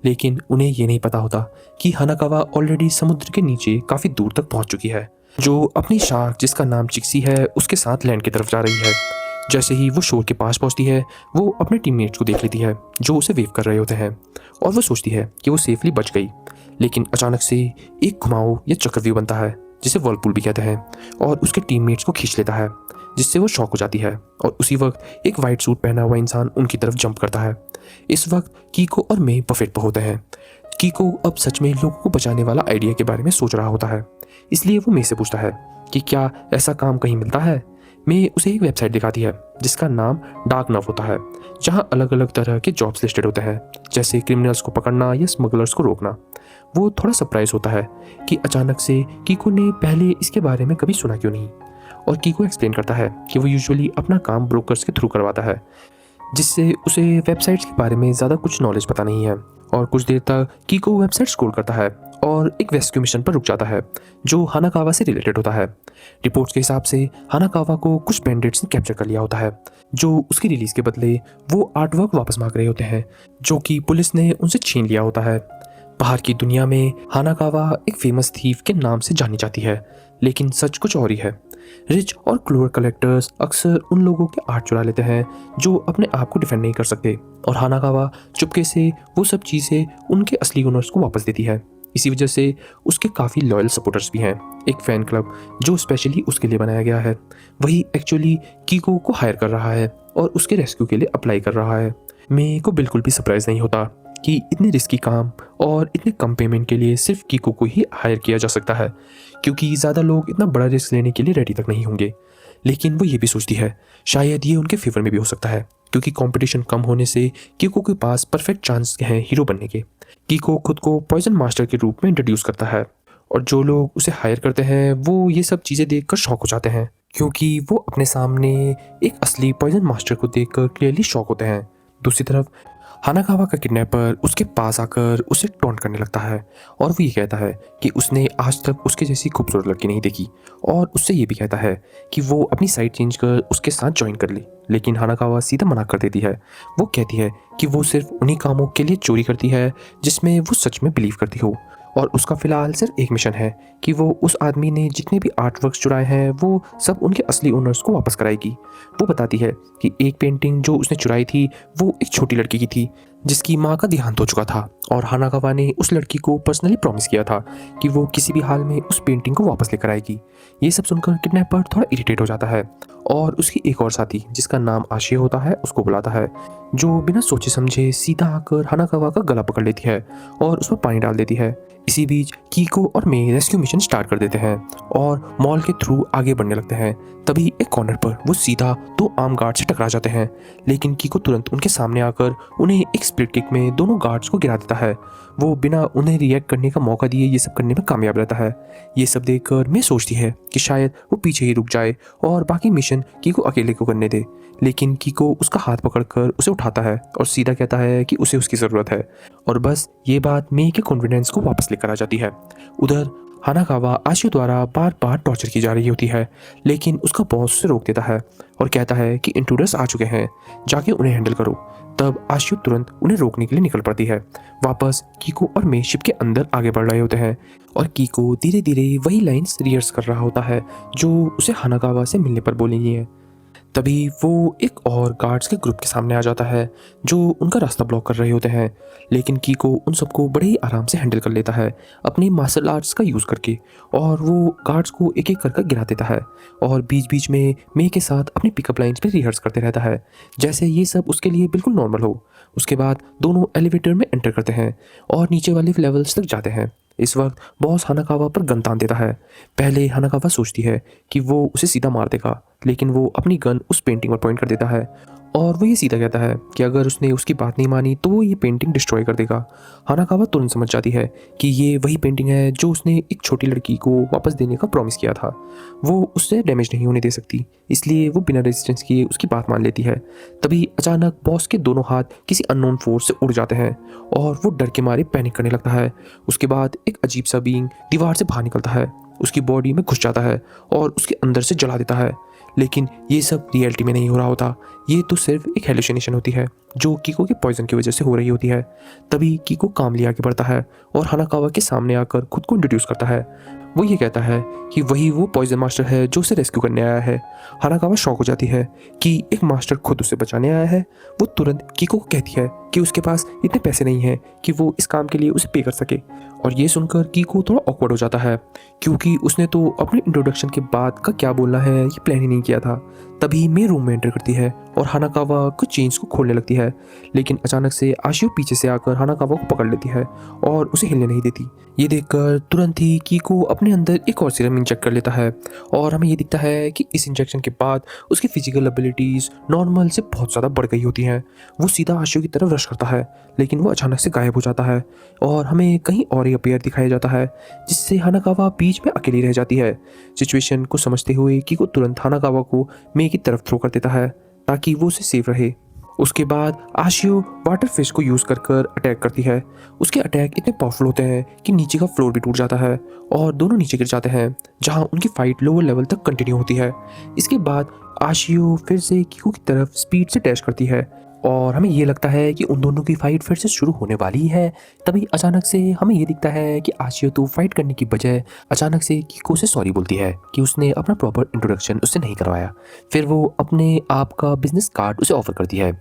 लेकिन उन्हें ये नहीं पता होता कि हानाकावा ऑलरेडी समुद्र के नीचे काफ़ी दूर तक पहुँच चुकी है, जो अपनी शार्क जिसका नाम चिक्सी है उसके साथ लैंड की तरफ जा रही है। जैसे ही वो शोर के पास पहुंचती है वो अपने टीममेट्स को देख लेती है जो उसे वेव कर रहे होते हैं और वो सोचती है कि वो सेफली बच गई। लेकिन अचानक से एक घुमाव या चक्रव्यूह बनता है जिसे वर्लपूल भी कहते हैं और उसके टीममेट्स को खींच लेता है, जिससे वो शॉक हो जाती है और उसी वक्त एक वाइट सूट पहना हुआ इंसान उनकी तरफ जंप करता है। इस वक्त कीको और मे बफेट पर होते हैं। कीको अब सच में लोगों को बचाने वाला आइडिया के बारे में सोच रहा होता है, इसलिए वो मे से पूछता है कि क्या ऐसा काम कहीं मिलता है। मे उसे एक वेबसाइट दिखाती है जिसका नाम डार्क नव होता है, जहां अलग अलग तरह के जॉब्स लिस्टेड होते हैं, जैसे क्रिमिनल्स को पकड़ना या स्मगलर्स को रोकना। वो थोड़ा सरप्राइज होता है कि अचानक से कीको ने पहले इसके बारे में कभी सुना क्यों नहीं, और कीको एक्सप्लेन करता है कि वो यूजुअली अपना काम ब्रोकर्स के थ्रू करवाता है, जिससे उसे वेबसाइट्स के बारे में ज़्यादा कुछ नॉलेज पता नहीं है। और कुछ देर तक कीको वेबसाइट स्क्रॉल करता है और एक रेस्क्यू मिशन पर रुक जाता है जो हानाकावा से रिलेटेड होता है। रिपोर्ट्स के हिसाब से हानाकावा को कुछ बैंडिट्स ने कैप्चर कर लिया होता है जो उसकी रिलीज के बदले वो आर्टवर्क वापस मांग रहे होते हैं जो कि पुलिस ने उनसे छीन लिया होता है। बाहर की दुनिया में हानाकावा एक फेमस थीफ के नाम से जानी जाती है, लेकिन सच कुछ और ही है। रिच और क्लोर कलेक्टर्स अक्सर उन लोगों के आर्ट चुरा लेते हैं जो अपने आप को डिफेंड नहीं कर सकते, और हानाकावा चुपके से वो सब चीज़ें उनके असली ओनर्स को वापस देती है। इसी वजह से उसके काफ़ी लॉयल सपोर्टर्स भी हैं। एक फ़ैन क्लब जो स्पेशली उसके लिए बनाया गया है, वही एक्चुअली कीको को हायर कर रहा है और उसके रेस्क्यू के लिए अप्लाई कर रहा है। मे को बिल्कुल भी सरप्राइज नहीं होता कि इतने रिस्की काम और इतने कम पेमेंट के लिए सिर्फ कीको को ही हायर किया जा सकता है, क्योंकि ज़्यादा लोग इतना बड़ा रिस्क लेने के लिए रेडी तक नहीं होंगे। लेकिन वो ये भी सोचती है शायद ये उनके फेवर में भी हो सकता है, क्योंकि कंपटीशन कम होने से कीको के पास परफेक्ट चांस हैं हीरो बनने के। कीको खुद को पॉइजन मास्टर के रूप में इंट्रोड्यूस करता है और जो लोग उसे हायर करते हैं वो ये सब चीज़ें देखकर शॉक हो जाते हैं, क्योंकि वो अपने सामने एक असली पॉइजन मास्टर को देखकर क्लियरली शॉक होते हैं। दूसरी तरफ हानाकावा का किडनैपर उसके पास आकर उसे टॉन्ट करने लगता है और वो ये कहता है कि उसने आज तक उसके जैसी खूबसूरत लड़की नहीं देखी, और उससे ये भी कहता है कि वो अपनी साइड चेंज कर उसके साथ ज्वाइन कर ले। लेकिन हानाकावा सीधा मना कर देती है। वो कहती है कि वो सिर्फ उन्हीं कामों के लिए चोरी करती है जिसमें वो सच में बिलीव करती हो, और उसका फ़िलहाल सिर्फ एक मिशन है कि वो उस आदमी ने जितने भी आर्ट वर्क्स चुराए हैं वो सब उनके असली ओनर्स को वापस कराएगी। वो बताती है कि एक पेंटिंग जो उसने चुराई थी वो एक छोटी लड़की की थी जिसकी माँ का देहांत हो चुका था, और हानाकावा ने उस लड़की को पर्सनली प्रॉमिस किया था कि वो किसी भी हाल में उस पेंटिंग को वापस लेकर आएगी। ये सब सुनकर किडनैपर थोड़ा इरिटेट हो जाता है और उसकी एक और साथी जिसका नाम आशिया होता है उसको बुलाता है, जो बिना सोचे समझे सीधा आकर हानाकावा का गला पकड़ लेती है और उसमें पानी डाल देती है। इसी बीच कीको और मे रेस्क्यू मिशन स्टार्ट कर देते हैं और मॉल के थ्रू आगे बढ़ने लगते हैं। तभी एक कॉर्नर पर वो सीधा दो आर्म गार्ड से टकरा जाते हैं, लेकिन कीको तुरंत उनके सामने आकर उन्हें एक स्प्लिट किक में दोनों गार्ड्स को गिरा देता है। वो बिना उन्हें रिएक्ट करने का मौका दिए ये सब करने में कामयाब रहता है। ये सब देखकर मैं सोचती है कि शायद वो पीछे ही रुक जाए और बाकी मिशन कीको अकेले को करने दे, लेकिन कीको उसका हाथ पकड़कर उसे उठाता है और सीधा कहता है कि उसे उसकी ज़रूरत है, और बस ये बात मे के कॉन्फिडेंस को वापस लेकर आ जाती है। उधर हानाकावा आशियो द्वारा बार बार टॉर्चर की जा रही होती है, लेकिन उसका बॉस उसे रोक देता है और कहता है कि इंट्रूडर्स आ चुके हैं, जाके उन्हें हैंडल करो। तब आशियो तुरंत उन्हें रोकने के लिए निकल पड़ती है। वापस कीको और मे शिप के अंदर आगे बढ़ रहे होते हैं और कीको धीरे धीरे वही लाइन्स रिहर्स कर रहा होता है जो उसे हानाकावा से मिलने पर बोली गई है। तभी वो एक और गार्ड्स के ग्रुप के सामने आ जाता है जो उनका रास्ता ब्लॉक कर रहे होते हैं। लेकिन कीको उन सबको बड़े ही आराम से हैंडल कर लेता है अपनी मार्शल आर्ट्स का यूज़ करके, और वो गार्ड्स को एक एक कर गिरा देता है और बीच बीच में मे के साथ अपनी पिकअप लाइन्स पे रिहर्स करते रहता है जैसे ये सब उसके लिए बिल्कुल नॉर्मल हो। उसके बाद दोनों एलिवेटर में एंटर करते हैं और नीचे वाले लेवल्स तक जाते हैं। इस वक्त बॉस हानाकावा पर गन तान देता है। पहले हानाकावा सोचती है कि वो उसे सीधा मार देगा, लेकिन वो अपनी गन उस पेंटिंग पर पॉइंट कर देता है और वो ये सीधा कहता है कि अगर उसने उसकी बात नहीं मानी तो वो ये पेंटिंग डिस्ट्रॉय कर देगा। हानाकावा तुरंत समझ जाती है कि ये वही पेंटिंग है जो उसने एक छोटी लड़की को वापस देने का प्रॉमिस किया था। वो उससे डैमेज नहीं होने दे सकती, इसलिए वो बिना रेजिस्टेंस किए उसकी बात मान लेती है। तभी अचानक बॉस के दोनों हाथ किसी अननोन फोर्स से उड़ जाते हैं और वो डर के मारे पैनिक करने लगता है। उसके बाद एक अजीब सा बीइंग दीवार से बाहर निकलता है, उसकी बॉडी में घुस जाता है और उसके अंदर से जला देता है। लेकिन ये सब रियलिटी में नहीं हो रहा होता, ये तो सिर्फ एक हेलुसिनेशन होती है जो कीको के पॉइजन की वजह से हो रही होती है। तभी कीको कामली आगे बढ़ता है और हानाकावा के सामने आकर खुद को इंट्रोड्यूस करता है। वो ये कहता है कि वही वो पॉइजन मास्टर है जो उसे रेस्क्यू करने आया है। हानाकावा शॉक हो जाती है कि एक मास्टर खुद उसे बचाने आया है। वो तुरंत कीको को कहती है कि उसके पास इतने पैसे नहीं हैं कि वो इस काम के लिए उसे पे कर सके, और ये सुनकर कीको थोड़ा ऑकवर्ड हो जाता है क्योंकि उसने तो अपने इंट्रोडक्शन के बाद का क्या बोलना है ये प्लान ही नहीं किया था। तभी मे रूम में एंटर करती है और हानाकावा कुछ चेन्स को खोलने लगती है, लेकिन अचानक से आशियो पीछे से आकर हानाकावा को पकड़ लेती है और उसे हिलने नहीं देती। ये देखकर तुरंत ही कीको अपने अंदर एक और सीरम इंजेक्ट कर लेता है और हमें ये दिखता है कि इस इंजेक्शन के बाद उसकी फिजिकल एबिलिटीज़ नॉर्मल से बहुत ज़्यादा बढ़ गई होती हैं। वो सीधा आशियो की तरफ रश करता है, लेकिन वो अचानक से गायब हो जाता है और हमें कहीं और ही अपीयर दिखाया जाता है, जिससे हानाकावा बीच में अकेली रह जाती है। सिचुएशन को समझते हुए कीको तुरंत हानाकावा को मे की तरफ थ्रो कर देता है ताकि वो उसे सेफ रहे। उसके बाद आशियो वाटर फिश को यूज़ कर अटैक करती है। उसके अटैक इतने पावरफुल होते हैं कि नीचे का फ्लोर भी टूट जाता है और दोनों नीचे गिर जाते हैं, जहां उनकी फाइट लोअर लेवल तक कंटिन्यू होती है। इसके बाद आशियो फिर से कीको की तरफ स्पीड से डैश करती है और हमें ये लगता है कि उन दोनों की फाइट फिर से शुरू होने वाली है। तभी अचानक से हमें ये दिखता है कि आशियो तो फाइट करने की बजाय अचानक से कीको से सॉरी बोलती है कि उसने अपना प्रॉपर इंट्रोडक्शन उससे नहीं करवाया। फिर वो अपने आप का बिजनेस कार्ड उसे ऑफर करती है।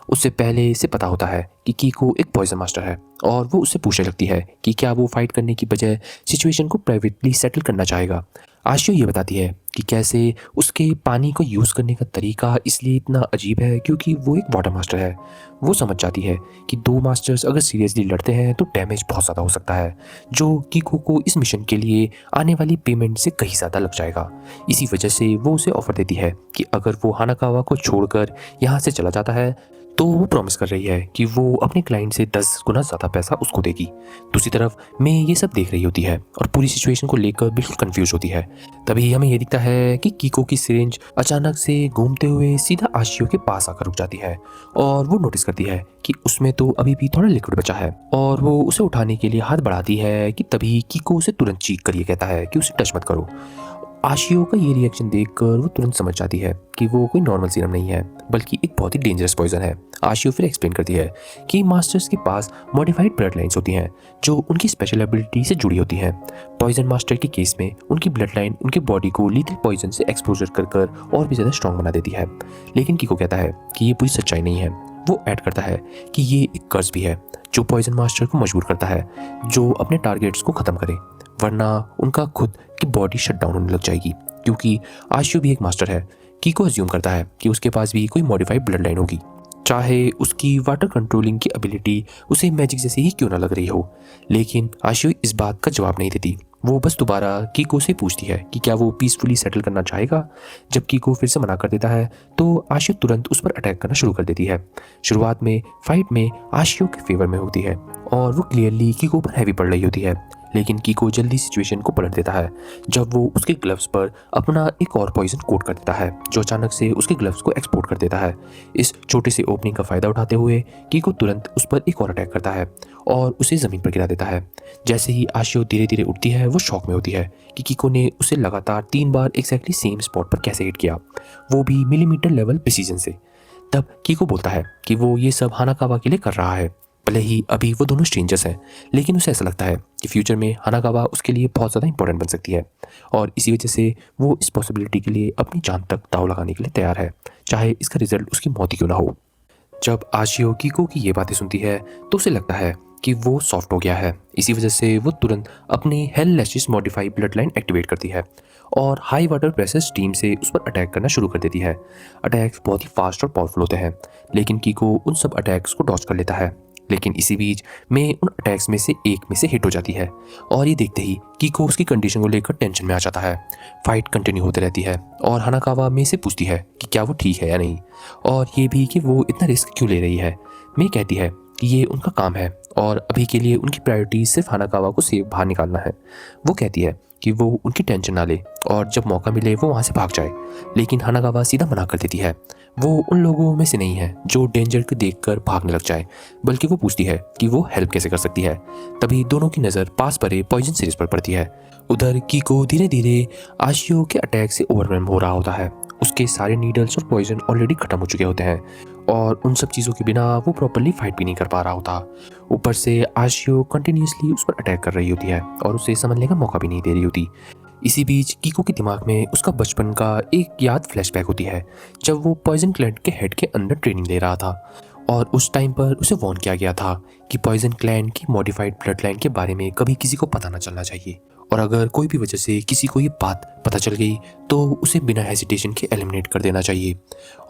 उससे पहले से पता होता है कि कीको एक पॉइजन मास्टर है और वो उससे पूछने लगती है कि क्या वो फाइट करने की बजाय सिचुएशन को प्राइवेटली सेटल करना चाहेगा। आशियो ये बताती है कि कैसे उसके पानी को यूज़ करने का तरीका इसलिए इतना अजीब है क्योंकि वो एक वाटर मास्टर है। वो समझ जाती है कि दो मास्टर्स अगर सीरियसली लड़ते हैं तो डैमेज बहुत ज़्यादा हो सकता है, जो कीको को इस मिशन के लिए आने वाली पेमेंट से कहीं ज़्यादा लग जाएगा। इसी वजह से वो उसे ऑफर देती है कि अगर वो हानाकावा को छोड़कर यहाँ से चला जाता है तो वो प्रॉमिस कर रही है कि वो अपने क्लाइंट से 10 गुना ज़्यादा पैसा उसको देगी। दूसरी तरफ मैं ये सब देख रही होती है और पूरी सिचुएशन को लेकर बिल्कुल कंफ्यूज होती है। तभी हमें ये दिखता है कि कीको की सिरिंज अचानक से घूमते हुए सीधा आशियो के पास आकर रुक जाती है और वो नोटिस करती है कि उसमें तो अभी भी थोड़ा लिक्विड बचा है और वो उसे उठाने के लिए हाथ बढ़ाती है कि तभी कीको उसे तुरंत चीख कर ये कहता है कि उसे टच मत करो। आशियो का ये रिएक्शन देखकर वो तुरंत समझ जाती है कि वो कोई नॉर्मल सीरम नहीं है बल्कि एक बहुत ही डेंजरस पॉइजन है। आशियो फिर एक्सप्लेन करती है कि मास्टर्स के पास मॉडिफाइड ब्लड लाइन्स होती हैं जो उनकी स्पेशल एबिलिटी से जुड़ी होती हैं। पॉइजन मास्टर के केस में उनकी ब्लड लाइन उनके बॉडी को लीथल पॉइजन से एक्सपोजर कर और भी ज़्यादा स्ट्रॉन्ग बना देती है। लेकिन कीको कहता है कि ये पूरी सच्चाई नहीं है। वो ऐड करता है कि ये एक कर्ज भी है जो पॉइजन मास्टर को मजबूर करता है जो अपने टारगेट्स को ख़त्म करे, वरना उनका खुद की बॉडी शट डाउन होने लग जाएगी। क्योंकि आशियो भी एक मास्टर है, कीको अज्यूम करता है कि उसके पास भी कोई मॉडिफाइड ब्लड लाइन होगी, चाहे उसकी वाटर कंट्रोलिंग की एबिलिटी उसे मैजिक जैसे ही क्यों ना लग रही हो। लेकिन आशियो इस बात का जवाब नहीं देती। वो बस दोबारा कीको से पूछती है कि क्या वो पीसफुली सेटल करना चाहेगा। जब कीको फिर से मना कर देता है तो आशियो तुरंत उस पर अटैक करना शुरू कर देती है। शुरुआत में फाइट में आशियो के फेवर में होती है और वो क्लियरली कीको पर हैवी पड़ रही होती है, लेकिन कीको जल्दी सिचुएशन को पलट देता है जब वो उसके ग्लव्स पर अपना एक और पॉइजन कोट कर देता है जो अचानक से उसके ग्लव्स को एक्सपोर्ट कर देता है। इस छोटे से ओपनिंग का फ़ायदा उठाते हुए कीको तुरंत उस पर एक और अटैक करता है और उसे ज़मीन पर गिरा देता है। जैसे ही आशियो धीरे धीरे उठती है वो शॉक में होती है कि कीको ने उसे लगातार 3 बार एक्जैक्टली सेम स्पॉट पर कैसे हिट किया, वो भी मिलीमीटर लेवल प्रिसीजन से। तब कीको बोलता है कि वो ये सब हानाकावा के लिए कर रहा है। भले ही अभी वो दोनों स्ट्रेंजर्स हैं, लेकिन उसे ऐसा लगता है कि फ्यूचर में हानाकावा उसके लिए बहुत ज़्यादा इंपॉर्टेंट बन सकती है और इसी वजह से वो इस पॉसिबिलिटी के लिए अपनी जान तक दांव लगाने के लिए तैयार है, चाहे इसका रिजल्ट उसकी मौत ही क्यों ना हो। जब आशियो कीको की ये बातें सुनती है तो उसे लगता है कि वो सॉफ्ट हो गया है। इसी वजह से वो तुरंत अपनी हेल लेशिस मॉडिफाई ब्लड लाइन एक्टिवेट करती है और हाई वाटर प्रेशर टीम से उस पर अटैक करना शुरू कर देती है। अटैक्स बहुत ही फास्ट और पावरफुल होते हैं, लेकिन कीको उन सब अटैक्स को डॉज कर लेता है। लेकिन इसी बीच में उन अटैक्स में से एक में से हिट हो जाती है और ये देखते ही कीको उसकी कंडीशन को लेकर टेंशन में आ जाता है। फाइट कंटिन्यू होती रहती है और हानाकावा में से पूछती है कि क्या वो ठीक है या नहीं, और ये भी कि वो इतना रिस्क क्यों ले रही है। मैं कहती है कि ये उनका काम है और अभी के लिए उनकी प्रायोरिटी सिर्फ हानाकावा को सेफ बाहर निकालना है। वो कहती है कि वो उनकी टेंशन ना ले और जब मौका मिले वो वहाँ से भाग जाए, लेकिन हानाकावा सीधा मना कर देती है। वो उन लोगों में से नहीं है जो डेंजर को देखकर भागने लग जाए, बल्कि वो पूछती है कि वो हेल्प कैसे कर सकती है। तभी दोनों की नज़र पास पड़े पॉइजन सीरीज पर पड़ती है। उधर कीको धीरे धीरे आशियो के अटैक से ओवरवेल्म हो रहा होता है। उसके सारे नीडल्स और पॉइजन ऑलरेडी खत्म हो चुके होते हैं और उन सब चीज़ों के बिना वो प्रॉपरली फाइट भी नहीं कर पा रहा होता। ऊपर से आशियो कंटिन्यूसली उस पर अटैक कर रही होती है और उसे समझने का मौका भी नहीं दे रही होती। इसी बीच कीको के दिमाग में उसका बचपन का एक याद फ्लैशबैक होती है, जब वो पॉइजन क्लैन के हेड के अंदर ट्रेनिंग ले रहा था और उस टाइम पर उसे वार्न किया गया था कि पॉइजन क्लैन की मॉडिफाइड ब्लड लाइन के बारे में कभी किसी को पता ना चलना चाहिए और अगर कोई भी वजह से किसी को ये बात पता चल गई तो उसे बिना हेजिटेशन के एलिमिनेट कर देना चाहिए।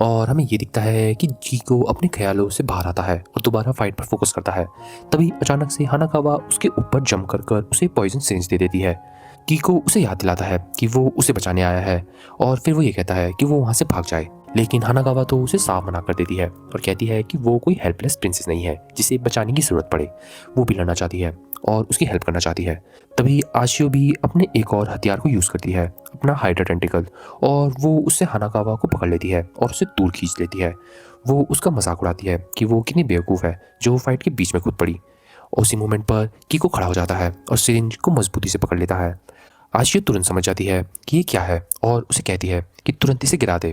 और हमें ये दिखता है कि कीको अपने ख्यालों से बाहर आता है और दोबारा फाइट पर फोकस करता है। तभी अचानक से हानाकावा उसके ऊपर जंप कर उसे पॉइजन सेंस दे देती है। कीको उसे याद दिलाता है कि वो उसे बचाने आया है और फिर वो ये कहता है कि वो वहाँ से भाग जाए, लेकिन हानाकावा तो उसे साफ मना कर देती है और कहती है कि वो कोई हेल्पलेस प्रिंसेस नहीं है जिसे बचाने की ज़रूरत पड़े। वो भी लड़ना चाहती है और उसकी हेल्प करना चाहती है। तभी आशियो भी अपने एक और हथियार को यूज़ करती है, अपना हाइड्रा टेंटिकल, और वो उससे हानाकावा को पकड़ लेती है और उसे दूर खींच लेती है। वो उसका मजाक उड़ाती है कि वो कितनी बेवकूफ़ है जो फाइट के बीच में खुद पड़ी। उसी मोमेंट पर कीको खड़ा हो जाता है और सिरिंज को मजबूती से पकड़ लेता है। आशियो तुरंत समझ जाती है कि ये क्या है और उसे कहती है कि तुरंत इसे गिरा दे,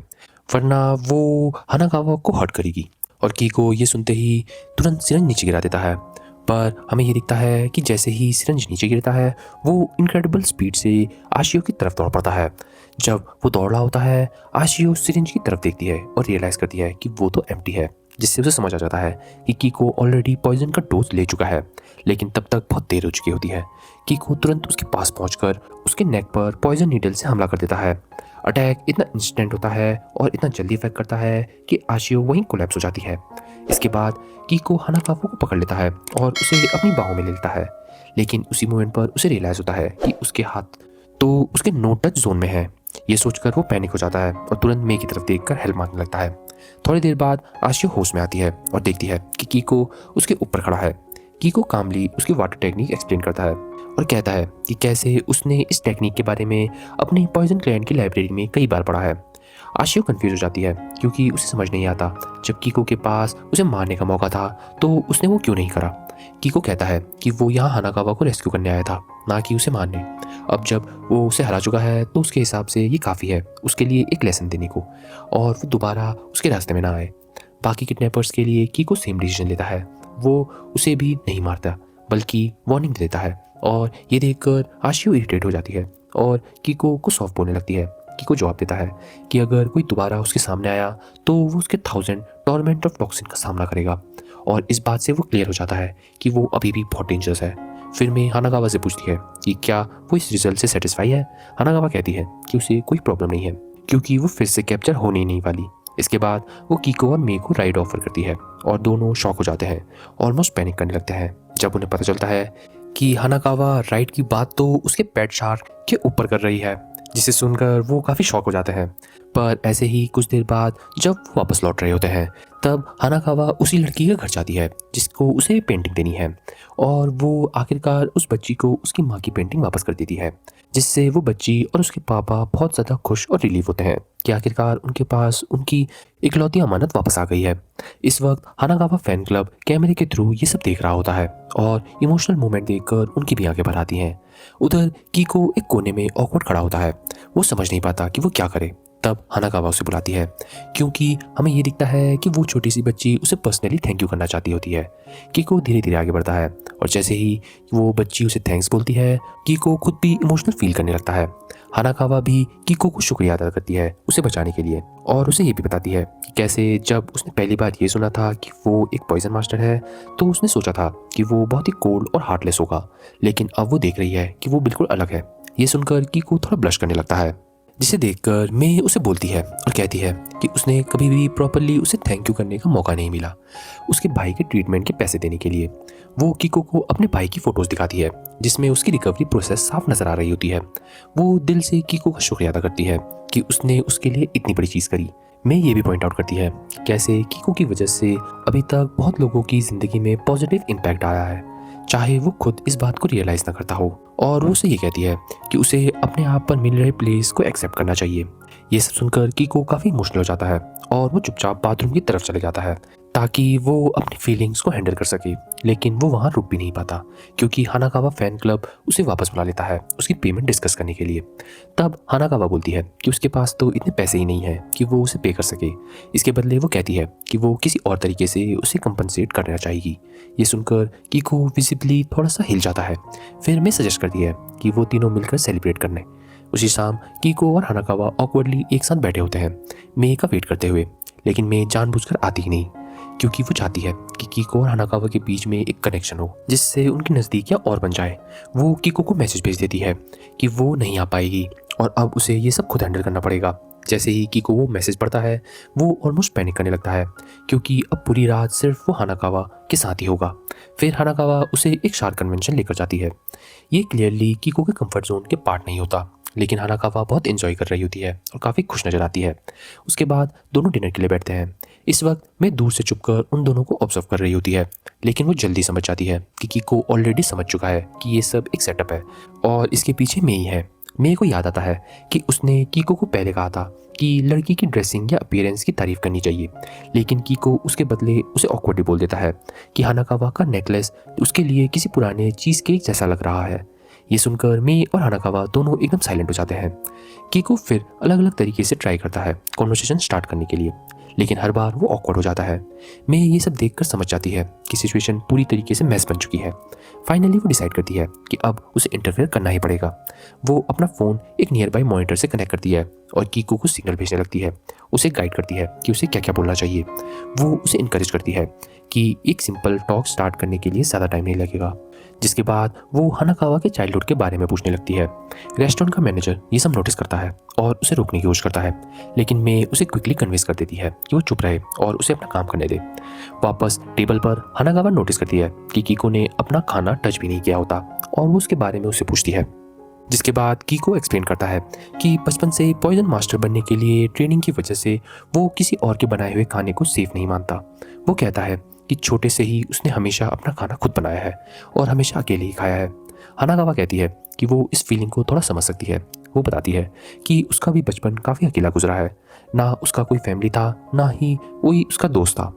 वरना वो हानाकावा को हर्ट करेगी। और कीको ये सुनते ही तुरंत सिरंज नीचे गिरा देता है। पर हमें ये दिखता है कि जैसे ही सिरंज नीचे गिरता है वो इनक्रेडिबल स्पीड से आशियो की तरफ दौड़ पड़ता है। जब वो दौड़ रहा होता है आशियो सिरंज की तरफ देखती है और रियलाइज़ करती है कि वो तो एम्प्टी है, जिससे उसे समझ आ जाता है कि कीको ऑलरेडी पॉइजन का डोज ले चुका है। लेकिन तब तक बहुत देर हो चुकी होती है। कीको तुरंत उसके पास पहुंचकर उसके नेक पर पॉइजन नीडल से हमला कर देता है। अटैक इतना इंस्टेंट होता है और इतना जल्दी इफेक्ट करता है कि आशियो वहीं कोलैप्स हो जाती है। इसके बाद कीको हानाकावा को पकड़ लेता है और उसे अपनी बाहों में ले लेता है, लेकिन उसी मोमेंट पर उसे रियलाइज़ होता है कि उसके हाथ तो उसके नो टच जोन में है। ये सोचकर वो पैनिक हो जाता है और तुरंत मे की तरफ देखकर हेल्प मांगने लगता है। थोड़ी देर बाद आशियो होश में आती है और देखती है कि कीको उसके ऊपर खड़ा है। कीको कामली उसकी वाटर टेक्निक एक्सप्लेन करता है और कहता है कि कैसे उसने इस टेक्निक के बारे में अपनी पॉइजन क्लैन की लाइब्रेरी में कई बार पढ़ा है। आशियो कंफ्यूज हो जाती है क्योंकि उसे समझ नहीं आता, जब कीको के पास उसे मारने का मौका था तो उसने वो क्यों नहीं करा। कीको कहता है कि वो यहाँ हानाकावा को रेस्क्यू करने आया था, ना कि उसे मारने। अब जब वो उसे हरा चुका है तो उसके हिसाब से ये काफ़ी है उसके लिए एक लेसन देने को, और वो दोबारा उसके रास्ते में ना आए। बाकी किडनैपर्स के लिए कीको सेम डिसीजन लेता है। वो उसे भी नहीं मारता बल्कि वार्निंग देता है और ये देखकर आशियो इरिटेट हो जाती है और कीको को सॉफ्ट बोलने लगती है। कीको जवाब देता है कि अगर कोई दोबारा उसके सामने आया तो वो उसके 1000 टॉर्मेंट ऑफ टॉक्सिन का सामना करेगा, और इस बात से वो क्लियर हो जाता है कि वो अभी भी बहुत डेंजरस है। फिर मैं हानाकावा से पूछती है कि क्या वो इस रिजल्ट से सेटिस्फाई है। हानाकावा कहती है कि उसे कोई प्रॉब्लम नहीं है क्योंकि वो फिर से कैप्चर होने ही नहीं वाली। इसके बाद वो कीको और मे को राइड ऑफर करती है और दोनों शॉक हो जाते हैं, ऑलमोस्ट पैनिक करने लगते हैं जब उन्हें पता चलता है कि हानाकावा राइड की बात तो उसके पेट शार्क के ऊपर कर रही है, जिसे सुनकर वो काफ़ी शॉक हो जाते हैं। पर ऐसे ही कुछ देर बाद जब वो वापस लौट रहे होते हैं तब हानाकावा उसी लड़की के घर जाती है जिसको उसे पेंटिंग देनी है, और वो आखिरकार उस बच्ची को उसकी माँ की पेंटिंग वापस कर देती है, जिससे वो बच्ची और उसके पापा बहुत ज़्यादा खुश और रिलीफ होते हैं कि आखिरकार उनके पास उनकी इकलौती अमानत वापस आ गई है। इस वक्त हानाकावा फैन क्लब कैमरे के थ्रू ये सब देख रहा होता है और इमोशनल मोमेंट देखकर उनकी भी आंखें भर आती हैं। उधर कीको एक कोने में ऑकवर्ड खड़ा होता है। वो समझ नहीं पाता कि वो क्या करे। तब हानाकावा उसे बुलाती है क्योंकि हमें ये दिखता है कि वो छोटी सी बच्ची उसे पर्सनली थैंक यू करना चाहती होती है। कीको धीरे धीरे आगे बढ़ता है और जैसे ही वो बच्ची उसे थैंक्स बोलती है, कीको खुद भी इमोशनल फील करने लगता है। हानाकावा भी कीको को शुक्रिया अदा करती है उसे बचाने के लिए और उसे ये भी बताती है कि कैसे जब उसने पहली बार ये सुना था कि वो एक पॉइजन मास्टर है तो उसने सोचा था कि वो बहुत ही कोल्ड और हार्टलेस होगा, लेकिन अब वो देख रही है कि वो बिल्कुल अलग है। ये सुनकर कीको थोड़ा ब्लश करने लगता है, जिसे देखकर मे उसे बोलती है और कहती है कि उसने कभी भी प्रॉपरली उसे थैंक यू करने का मौका नहीं मिला उसके भाई के ट्रीटमेंट के पैसे देने के लिए। वो कीको को अपने भाई की फोटोज दिखाती है जिसमें उसकी रिकवरी प्रोसेस साफ नजर आ रही होती है। वो दिल से कीको का शुक्रिया अदा करती है कि उसने उसके लिए इतनी बड़ी चीज़ करी। मैं ये भी पॉइंट आउट करती है कि कैसे कीको की वजह से अभी तक बहुत लोगों की ज़िंदगी में पॉजिटिव इम्पैक्ट आया है, चाहे वो खुद इस बात को रियलाइज़ ना करता हो। और वो उसे ये कहती है कि उसे अपने आप पर मिल रहे प्लेस को एक्सेप्ट करना चाहिए। ये सब सुनकर कीको काफ़ी इमोशनल हो जाता है और वो चुपचाप बाथरूम की तरफ चले जाता है ताकि वो अपनी फीलिंग्स को हैंडल कर सके, लेकिन वो वहाँ रुक भी नहीं पाता क्योंकि हानाकावा फैन क्लब उसे वापस बुला लेता है उसकी पेमेंट डिस्कस करने के लिए। तब हानाकावा बोलती है कि उसके पास तो इतने पैसे ही नहीं है कि वो उसे पे कर सके। इसके बदले वो कहती है कि वो किसी और तरीके से उसे कंपनसेट करना चाहेगी। ये सुनकर कीको विजिबली थोड़ा सा हिल जाता है। फिर मैं सजेस्ट करती है कि वो तीनों मिलकर सेलिब्रेट करने। उसी शाम कीको और हानाकावा ऑकवर्डली एक साथ बैठे होते हैं मे का वेट करते हुए, लेकिन मे जानबूझकर आती ही नहीं क्योंकि वो चाहती है कि कीको और हानाकावा के बीच में एक कनेक्शन हो जिससे उनकी नज़दीकियाँ और बन जाए। वो कीको को मैसेज भेज देती है कि वो नहीं आ पाएगी और अब उसे ये सब खुद हैंडल करना पड़ेगा। जैसे ही कीको वो मैसेज पढ़ता है वो ऑलमोस्ट पैनिक करने लगता है क्योंकि अब पूरी रात सिर्फ वो हानाकावा के साथ ही होगा। फिर हानाकावा उसे एक शार्क कन्वेंशन लेकर जाती है। ये क्लियरली कीको के कंफर्ट जोन के पार्ट नहीं होता, लेकिन हानाकावा बहुत एंजॉय कर रही होती है और काफ़ी खुश नज़र आती है। उसके बाद दोनों डिनर के लिए बैठते हैं। इस वक्त मैं दूर से छुपकर उन दोनों को ऑब्जर्व कर रही होती है, लेकिन वो जल्दी समझ जाती है कि कीको ऑलरेडी समझ चुका है कि ये सब एक सेटअप है और इसके पीछे मे ही है। मे को याद आता है कि उसने कीको को पहले कहा था कि लड़की की ड्रेसिंग या अपीयरेंस की तारीफ करनी चाहिए, लेकिन कीको उसके बदले उसे ऑकवर्डली बोल देता है कि हानाकावा का नेकलेस उसके लिए किसी पुराने चीज़ केक जैसा लग रहा है। ये सुनकर मे और हानाकावा दोनों एकदम साइलेंट हो जाते हैं। कीको फिर अलग अलग तरीके से ट्राई करता है कॉन्वर्सेशन स्टार्ट करने के लिए, लेकिन हर बार वो ऑकवर्ड हो जाता है। मे ये सब देखकर समझ जाती है कि सिचुएशन पूरी तरीके से मैस बन चुकी है। फाइनली वो डिसाइड करती है कि अब उसे इंटरफेयर करना ही पड़ेगा। वो अपना फ़ोन एक नियर बाई मॉनिटर से कनेक्ट करती है और कीको को सिग्नल भेजने लगती है। उसे गाइड करती है कि उसे क्या क्या बोलना चाहिए। वो उसे इनकरेज करती है कि एक सिंपल टॉक स्टार्ट करने के लिए ज़्यादा टाइम नहीं लगेगा। जिसके बाद वो हानाकावा के चाइल्डहुड के बारे में पूछने लगती है। रेस्टोरेंट का मैनेजर ये सब नोटिस करता है और उसे रोकने की कोशिश करता है, लेकिन मे उसे क्विकली कन्विंस कर देती है कि वो चुप रहे और उसे अपना काम करने दे। वापस टेबल पर हानाकावा नोटिस करती है कि कीको ने अपना खाना टच भी नहीं किया होता और वो उसके बारे में उससे पूछती है। जिसके बाद कीको एक्सप्लेन करता है कि बचपन से पॉइजन मास्टर बनने के लिए ट्रेनिंग की वजह से वो किसी और के बनाए हुए खाने को सेफ नहीं मानता। वो कहता है कि छोटे से ही उसने हमेशा अपना खाना खुद बनाया है और हमेशा अकेले ही खाया है। हानाकावा कहती है कि वो इस फीलिंग को थोड़ा समझ सकती है। वो बताती है कि उसका भी बचपन काफ़ी अकेला गुजरा है, ना उसका कोई फैमिली था ना ही कोई उसका दोस्त था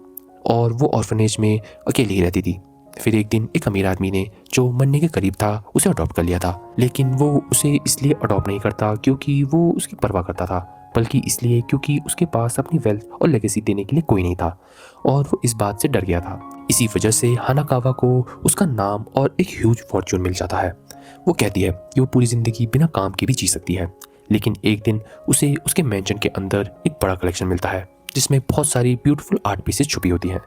और वो ऑर्फनेज में अकेली ही रहती थी। फिर एक दिन एक अमीर आदमी ने जो मरने के करीब था उसे अडॉप्ट कर लिया था, लेकिन वो उसे इसलिए अडॉप्ट नहीं करता क्योंकि वो उसकी परवाह करता था, बल्कि इसलिए क्योंकि उसके पास अपनी वेल्थ और लेगेसी देने के लिए कोई नहीं था और वो इस बात से डर गया था। इसी वजह से हानाकावा को उसका नाम और एक ह्यूज फॉर्च्यून मिल जाता है। वो कहती है कि वो पूरी ज़िंदगी बिना काम के भी जी सकती है, लेकिन एक दिन उसे उसके मैंशन के अंदर एक बड़ा कलेक्शन मिलता है जिसमें बहुत सारी ब्यूटीफुल आर्ट पीसेस छुपी होती हैं।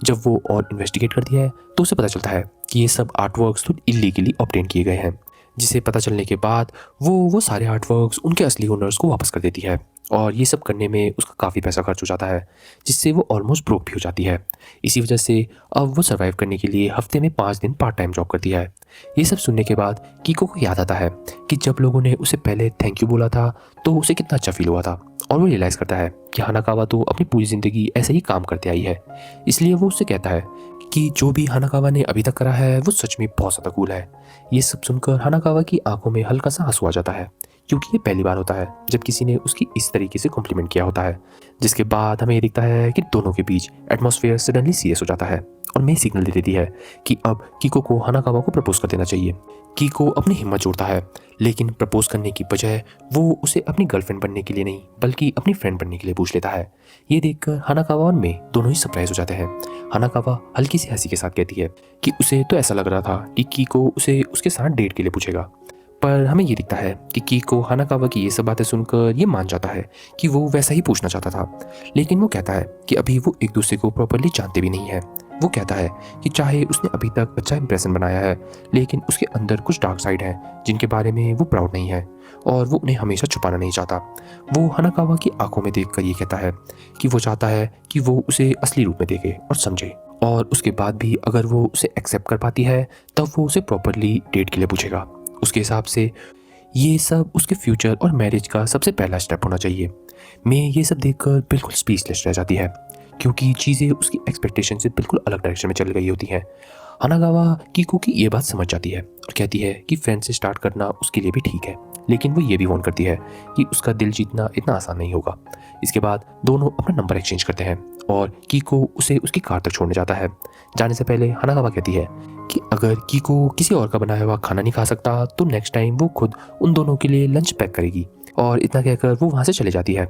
जब वो और इन्वेस्टिगेट करती है तो उसे पता चलता है कि ये सब आर्ट वर्क्स तो इलीगली ऑब्टेन किए गए हैं, जिसे पता चलने के बाद वो सारे आर्ट वर्क्स उनके असली ओनर्स को वापस कर देती है और ये सब करने में उसका काफ़ी पैसा खर्च हो जाता है, जिससे वो ऑलमोस्ट ब्रोक भी हो जाती है। इसी वजह से अब वो सर्वाइव करने के लिए हफ्ते में 5 दिन पार्ट टाइम जॉब करती है। ये सब सुनने के बाद कीको को याद आता है कि जब लोगों ने उसे पहले थैंक यू बोला था तो उसे कितना अच्छा फील हुआ था और वो रियलाइज़ करता है कि हानाकावा तो अपनी पूरी ज़िंदगी ऐसे ही काम करते आई है। इसलिए वो उससे कहता है कि जो भी हानाकावा ने अभी तक करा है वो सच में बहुत ज़्यादा कूल है। ये सब सुनकर हानाकावा की आंखों में हल्का सा आंसू आ जाता है क्योंकि ये पहली बार होता है जब किसी ने उसकी इस तरीके से कॉम्प्लीमेंट किया होता है। जिसके बाद हमें ये दिखता है कि दोनों के बीच एटमॉस्फेयर सडनली सीरियस हो जाता है और मैं सिग्नल दे देती है कि अब कीको को हानाकावा को प्रपोज कर देना चाहिए। कीको अपनी हिम्मत जोड़ता है, लेकिन प्रपोज करने की बजाय वो उसे अपनी गर्लफ्रेंड बनने के लिए नहीं बल्कि अपनी फ्रेंड बनने के लिए पूछ लेता है। ये देखकर हानाकावा और मैं दोनों ही सरप्राइज हो जाते हैं। हानाकावा हल्की सी हंसी के साथ कहती है कि उसे तो ऐसा लग रहा था कि कीको उसे उसके साथ डेट के लिए पूछेगा। पर हमें ये दिखता है कि कीको हानाकावा की ये सब बातें सुनकर ये मान जाता है कि वो वैसा ही पूछना चाहता था, लेकिन वो कहता है कि अभी वो एक दूसरे को प्रॉपरली जानते भी नहीं है। वो कहता है कि चाहे उसने अभी तक अच्छा इंप्रेशन बनाया है, लेकिन उसके अंदर कुछ डार्क साइड हैं जिनके बारे में वो प्राउड नहीं है और वो उन्हें हमेशा छुपाना नहीं चाहता। वो हानाकावा की आंखों में देखकर ये कहता है कि वो चाहता है कि वो उसे असली रूप में देखे और समझे, और उसके बाद भी अगर वो उसे एक्सेप्ट कर पाती है तब वो उसे प्रॉपरली डेट के लिए पूछेगा। उसके हिसाब से ये सब उसके फ्यूचर और मैरिज का सबसे पहला स्टेप होना चाहिए। मैं ये सब देखकर बिल्कुल स्पीचलेस रह जाती है, क्योंकि चीज़ें उसकी एक्सपेक्टेशन से बिल्कुल अलग डायरेक्शन में चल गई होती हैं। हानाकावा कीको की ये बात समझ जाती है और कहती है कि फ्रेंड से स्टार्ट करना उसके लिए भी ठीक है, लेकिन वो ये भी वार्न करती है कि उसका दिल जीतना इतना आसान नहीं होगा। इसके बाद दोनों अपना नंबर एक्सचेंज करते हैं और कीको उसे उसकी कार तक छोड़ने जाता है। जाने से पहले हानाकावा कहती है कि अगर कीको किसी और का बनाया हुआ खाना नहीं खा सकता तो नेक्स्ट टाइम वो खुद उन दोनों के लिए लंच पैक करेगी, और इतना कहकर वो वहाँ से चले जाती है।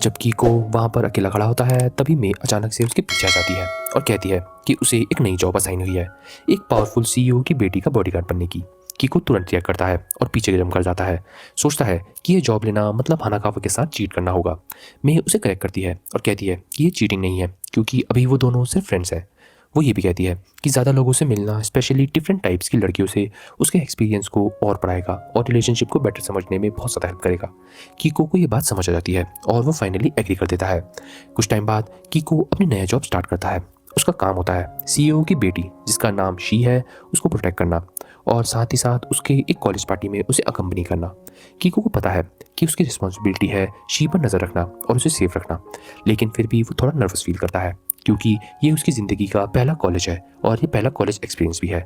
जब कीको वहाँ पर अकेला खड़ा होता है तभी मैं अचानक से उसके पीछे आ जाती है और कहती है कि उसे एक नई जॉब असाइन हुई है, एक पावरफुल सीईओ की बेटी का बॉडीगार्ड बनने की। कीको तुरंत रिएक्ट करता है और पीछे जम कर जाता है। सोचता है कि ये जॉब लेना मतलब हानाकावा के साथ चीट करना होगा। मैं उसे करेक्ट करती है और कहती है कि ये चीटिंग नहीं है, क्योंकि अभी वो दोनों सिर्फ फ्रेंड्स हैं। वो ये भी कहती है कि ज़्यादा लोगों से मिलना, स्पेशली डिफरेंट टाइप्स की लड़कियों से, उसके एक्सपीरियंस को और बढ़ाएगा और रिलेशनशिप को बेटर समझने में बहुत ज़्यादा हेल्प करेगा। कीको को ये बात समझ आ जाती है और वो फाइनली एग्री कर देता है। कुछ टाइम बाद कीको अपनी नया जॉब स्टार्ट करता है। उसका काम होता है सीईओ की बेटी, जिसका नाम शी है, उसको प्रोटेक्ट करना और साथ ही साथ उसके एक कॉलेज पार्टी में उसे अकम्पनी करना। कीको को पता है कि उसकी रिस्पॉन्सिबिलिटी है शी पर नज़र रखना और उसे सेफ रखना, लेकिन फिर भी वो थोड़ा नर्वस फील करता है क्योंकि ये उसकी ज़िंदगी का पहला कॉलेज है और ये पहला कॉलेज एक्सपीरियंस भी है।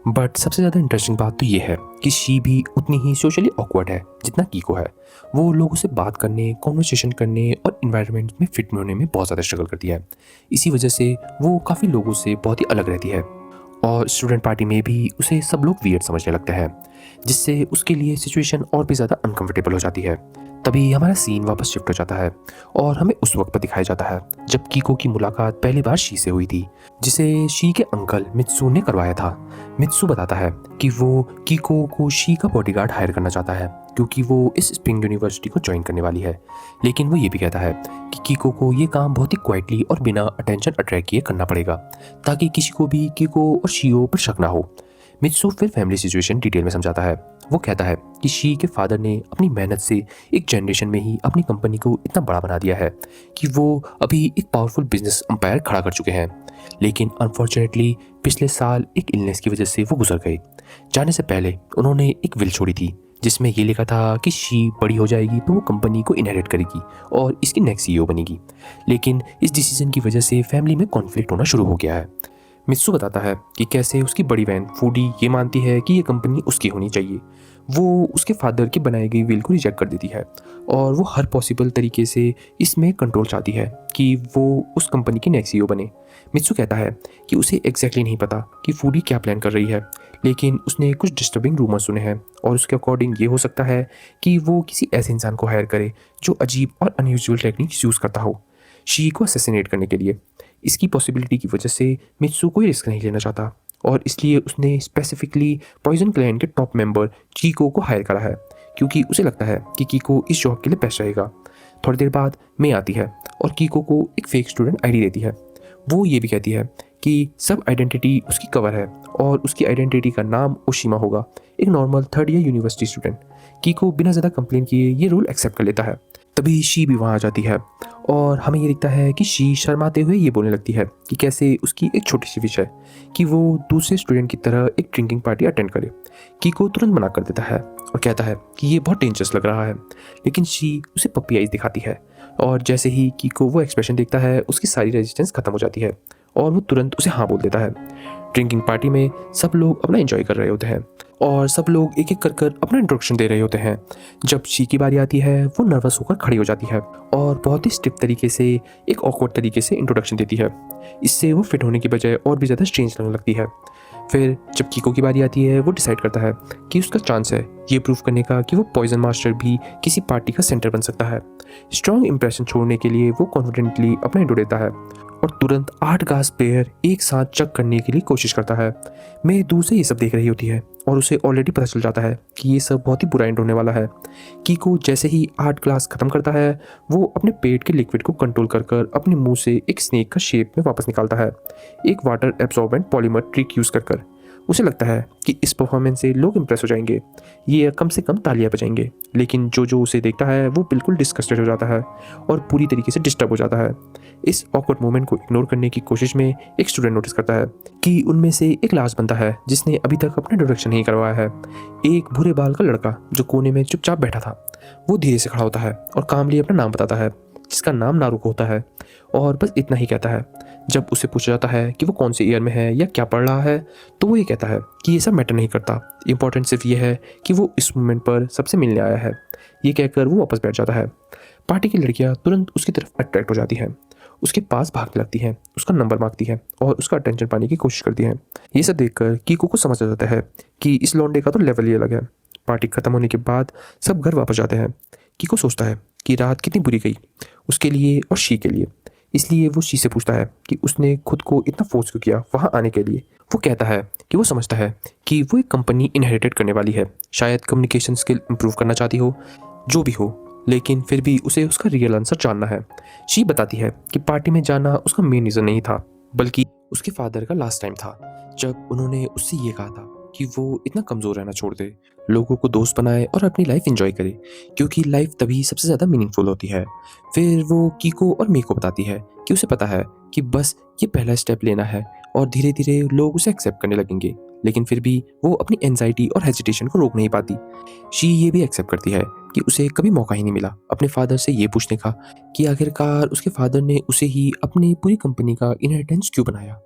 बट सबसे ज़्यादा इंटरेस्टिंग बात तो ये है कि शी भी उतनी ही सोशली ऑकवर्ड है जितना कीको है। वो लोगों से बात करने, कॉन्वर्सेशन करने और इन्वायरमेंट में फिट होने में बहुत ज़्यादा स्ट्रगल करती है। इसी वजह से वो काफ़ी लोगों से बहुत ही अलग रहती है और स्टूडेंट पार्टी में भी उसे सब लोग वियर्ड समझने लगते हैं, जिससे उसके लिए सिचुएशन और भी ज़्यादा अनकंफर्टेबल हो जाती है। तभी हमारा सीन वापस शिफ्ट हो जाता है और हमें उस वक्त पर दिखाया जाता है जब कीको की मुलाकात पहली बार शी से हुई थी, जिसे शी के अंकल मित्सू ने करवाया था। मित्सू बताता है कि वो कीको को शी का बॉडीगार्ड हायर करना चाहता है क्योंकि वो इस स्प्रिंग यूनिवर्सिटी को ज्वाइन करने वाली है, लेकिन वो ये भी कहता है कि कीको को ये काम बहुत ही क्वाइटली और बिना अटेंशन अट्रैक्ट किए करना पड़ेगा ताकि किसी को भी कीको और शीओ पर शक ना हो। मित्सू फिर फैमिली सिचुएशन डिटेल में समझाता है। वो कहता है कि शी के फादर ने अपनी मेहनत से एक जनरेशन में ही अपनी कंपनी को इतना बड़ा बना दिया है कि वो अभी एक पावरफुल बिजनेस अंपायर खड़ा कर चुके हैं, लेकिन अनफॉर्चुनेटली पिछले साल एक इलनेस की वजह से वो गुजर गए। जाने से पहले उन्होंने एक विल छोड़ी थी जिसमें ये लिखा था कि शी बड़ी हो जाएगी तो वो कंपनी को इनहेरिट करेगी और इसकी नेक्स्ट सीईओ बनेगी, लेकिन इस डिसीजन की वजह से फैमिली में कॉन्फ्लिक्ट होना शुरू हो गया है। मित्सू बताता है कि कैसे उसकी बड़ी बहन फूडी ये मानती है कि ये कंपनी उसकी होनी चाहिए। वो उसके फादर की बनाई गई विल को रिजेक्ट कर देती है और वो हर पॉसिबल तरीके से इसमें कंट्रोल चाहती है कि वो उस कंपनी की नेक्स्ट सीईओ बने। मित्सू कहता है कि उसे एग्जैक्टली नहीं पता कि फूडी क्या प्लान कर रही है, लेकिन उसने कुछ डिस्टर्बिंग रूमर सुने हैं और उसके अकॉर्डिंग ये हो सकता है कि वो किसी ऐसे इंसान को हायर करे जो अजीब और अनयूजुअल टेक्निक्स यूज़ करता हो शी को असैसिनेट करने के लिए। इसकी पॉसिबिलिटी की वजह से मित्सू कोई रिस्क नहीं लेना चाहता और इसलिए उसने स्पेसिफिकली पॉइजन क्लैन के टॉप मेंबर कीको को हायर करा है, क्योंकि उसे लगता है कि कीको इस जॉब के लिए बेस्ट रहेगा। थोड़ी देर बाद मैं आती है और कीको को एक फेक स्टूडेंट आईडी देती है। वो ये भी कहती है कि सब आइडेंटिटी उसकी कवर है और उसकी आइडेंटिटी का नाम ओशिमा होगा, एक normal third year university student. कीको बिना ज़्यादा कंप्लेन किए ये रूल एक्सेप्ट कर लेता है। तभी शी भी वहाँ आ जाती है और हमें ये दिखता है कि शी शर्माते हुए ये बोलने लगती है कि कैसे उसकी एक छोटी सी विश है कि वो दूसरे स्टूडेंट की तरह एक ड्रिंकिंग पार्टी अटेंड करे। कीको तुरंत मना कर देता है और कहता है कि ये बहुत डेंजरस लग रहा है, लेकिन शी उसे पप्पी आइज दिखाती है और जैसे ही कीको वो एक्सप्रेशन देखता है उसकी सारी रेजिस्टेंस खत्म हो जाती है और वो तुरंत उसे हाँ बोल देता है। ड्रिंकिंग पार्टी में सब लोग अपना एंजॉय कर रहे होते हैं और सब लोग एक एक कर कर अपना इंट्रोडक्शन दे रहे होते हैं। जब शी की बारी आती है वो नर्वस होकर खड़ी हो जाती है और बहुत ही स्टिफ तरीके से, एक ऑकवर्ड तरीके से इंट्रोडक्शन देती है। इससे वो फिट होने की बजाय और भी ज़्यादा स्ट्रेंज लगने लगती है। फिर जब कीको की बारी आती है वो डिसाइड करता है कि उसका चांस है ये प्रूव करने का कि वो पॉइजन मास्टर भी किसी पार्टी का सेंटर बन सकता है। स्ट्रॉन्ग इंप्रेशन छोड़ने के लिए वो कॉन्फिडेंटली अपना इंट्रो देता है और तुरंत 8 ग्लास पेयर एक साथ चक करने के लिए कोशिश करता है। मैं दूर से ये सब देख रही होती है और उसे ऑलरेडी पता चल जाता है कि ये सब बहुत ही बुरा एंड होने वाला है। कीको जैसे ही 8 ग्लास खत्म करता है वो अपने पेट के लिक्विड को कंट्रोल कर कर अपने मुंह से एक स्नेक का शेप में वापस निकालता है, एक water absorbent polymer trick use कर। उसे लगता है कि इस परफॉर्मेंस से लोग इंप्रेस हो जाएंगे, ये कम से कम तालियां बजाएंगे। लेकिन जो उसे देखता है वो बिल्कुल डिस्कस्टेड हो जाता है और पूरी तरीके से डिस्टर्ब हो जाता है। इस ऑकवर्ड मोमेंट को इग्नोर करने की कोशिश में एक स्टूडेंट नोटिस करता है कि उनमें से एक लास्ट बंदा है जिसने अभी तक अपना इंट्रोडक्शन नहीं करवाया है। एक भूरे बाल का लड़का जो कोने में चुपचाप बैठा था वो धीरे से खड़ा होता है और कामली अपना नाम बताता है, जिसका नाम नारुको होता है, और बस इतना ही कहता है। जब उसे पूछा जाता है कि वो कौन से ईयर में है या क्या पढ़ रहा है तो वो ये कहता है कि ये सब मैटर नहीं करता, इंपॉर्टेंट सिर्फ ये है कि वो इस मोमेंट पर सबसे मिलने आया है। ये कहकर वो वापस बैठ जाता है। पार्टी की लड़कियां तुरंत उसकी तरफ अट्रैक्ट हो जाती हैं, उसके पास भागने लगती हैं, उसका नंबर मांगती हैं और उसका अटेंशन पाने की कोशिश करती हैं। ये सब देखकर कीको को समझ आ जाता है कि इस लौंडे का तो लेवल ही अलग है। पार्टी खत्म होने के बाद सब घर वापस जाते हैं। कीको सोचता है कि रात कितनी बुरी गई उसके लिए और शी के लिए। इसलिए वो शी से पूछता है कि उसने खुद को इतना फोर्स क्यों किया वहाँ आने के लिए। वो कहता है कि वो समझता है कि वो एक कंपनी इनहेरिटेड करने वाली है, शायद कम्युनिकेशन स्किल इंप्रूव करना चाहती हो, जो भी हो, लेकिन फिर भी उसे उसका रियल आंसर जानना है। शी बताती है कि पार्टी में जाना उसका मेन रीज़न नहीं था, बल्कि उसके फादर का लास्ट टाइम था जब उन्होंने उससे ये कहा था कि वो इतना कमज़ोर रहना छोड़ दे, लोगों को दोस्त बनाए और अपनी लाइफ एंजॉय करे, क्योंकि लाइफ तभी सबसे ज़्यादा मीनिंगफुल होती है। फिर वो कीको और मीको बताती है कि उसे पता है कि बस ये पहला स्टेप लेना है और धीरे धीरे लोग उसे एक्सेप्ट करने लगेंगे। लेकिन फिर भी वो अपनी एंजाइटी और हेजिटेशन को रोक नहीं पाती। शी ये भी एक्सेप्ट करती है कि उसे कभी मौका ही नहीं मिला अपने फादर से ये पूछने का कि आखिरकार उसके फादर ने उसे ही अपनी पूरी कंपनी का इनहेरिटेंस क्यों बनाया,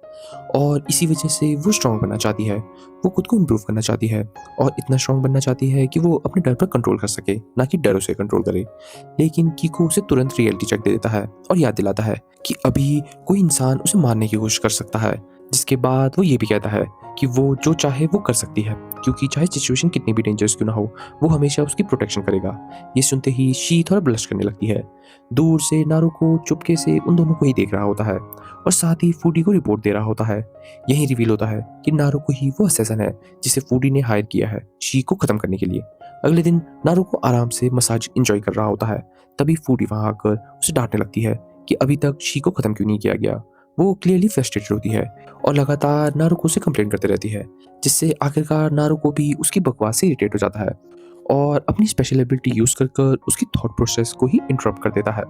और इसी वजह से वो स्ट्रांग बनना चाहती है। वो खुद को इम्प्रूव करना चाहती है और इतना स्ट्रांग बनना चाहती है कि वो अपने डर पर कंट्रोल कर सके, ना कि डर उसे कंट्रोल करे। लेकिन कीको उसे तुरंत रियलिटी चेक दे देता है और याद दिलाता है कि अभी कोई इंसान उसे मारने की कोशिश कर सकता है। जिसके बाद वो ये भी कहता है कि वो जो चाहे वो कर सकती है, क्योंकि चाहे सिचुएशन कितनी भी डेंजरस क्यों ना हो वो हमेशा उसकी प्रोटेक्शन करेगा। ये सुनते ही शी थोड़ा ब्लश करने लगती है। दूर से नारुको चुपके से उन दोनों को ही देख रहा होता है और साथ ही फूडी को रिपोर्ट दे रहा होता है। यही रिवील होता है कि नारुको ही वो असैसिन है जिसे फूडी ने हायर किया है शी को खत्म करने के लिए। अगले दिन नारुको आराम से मसाज एंजॉय कर रहा होता है, तभी फूडी वहां आकर उसे डांटने लगती है कि अभी तक शी को खत्म क्यों नहीं किया गया। वो क्लियरली फ्रस्ट्रेटेड होती है और लगातार नारुको से कंप्लेंट करते रहती है, जिससे आखिरकार नारुको भी उसकी बकवास से इरिटेट हो जाता है और अपनी स्पेशल एबिलिटी यूज़ कर कर उसकी थॉट प्रोसेस को ही इंटरप्ट कर देता है।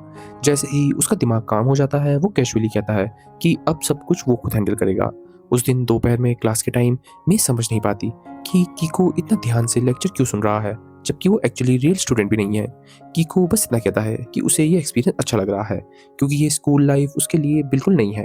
जैसे ही उसका दिमाग काम हो जाता है वो कैजुअली कहता है कि अब सब कुछ वो खुद हैंडल करेगा। उस दिन दोपहर में क्लास के टाइम मैं समझ नहीं पाती कि कीको इतना ध्यान से लेक्चर क्यों सुन रहा है, जबकि वो एक्चुअली रियल स्टूडेंट भी नहीं है। कीको बस इतना कहता है कि उसे ये एक्सपीरियंस अच्छा लग रहा है क्योंकि ये स्कूल लाइफ उसके लिए बिल्कुल नहीं है।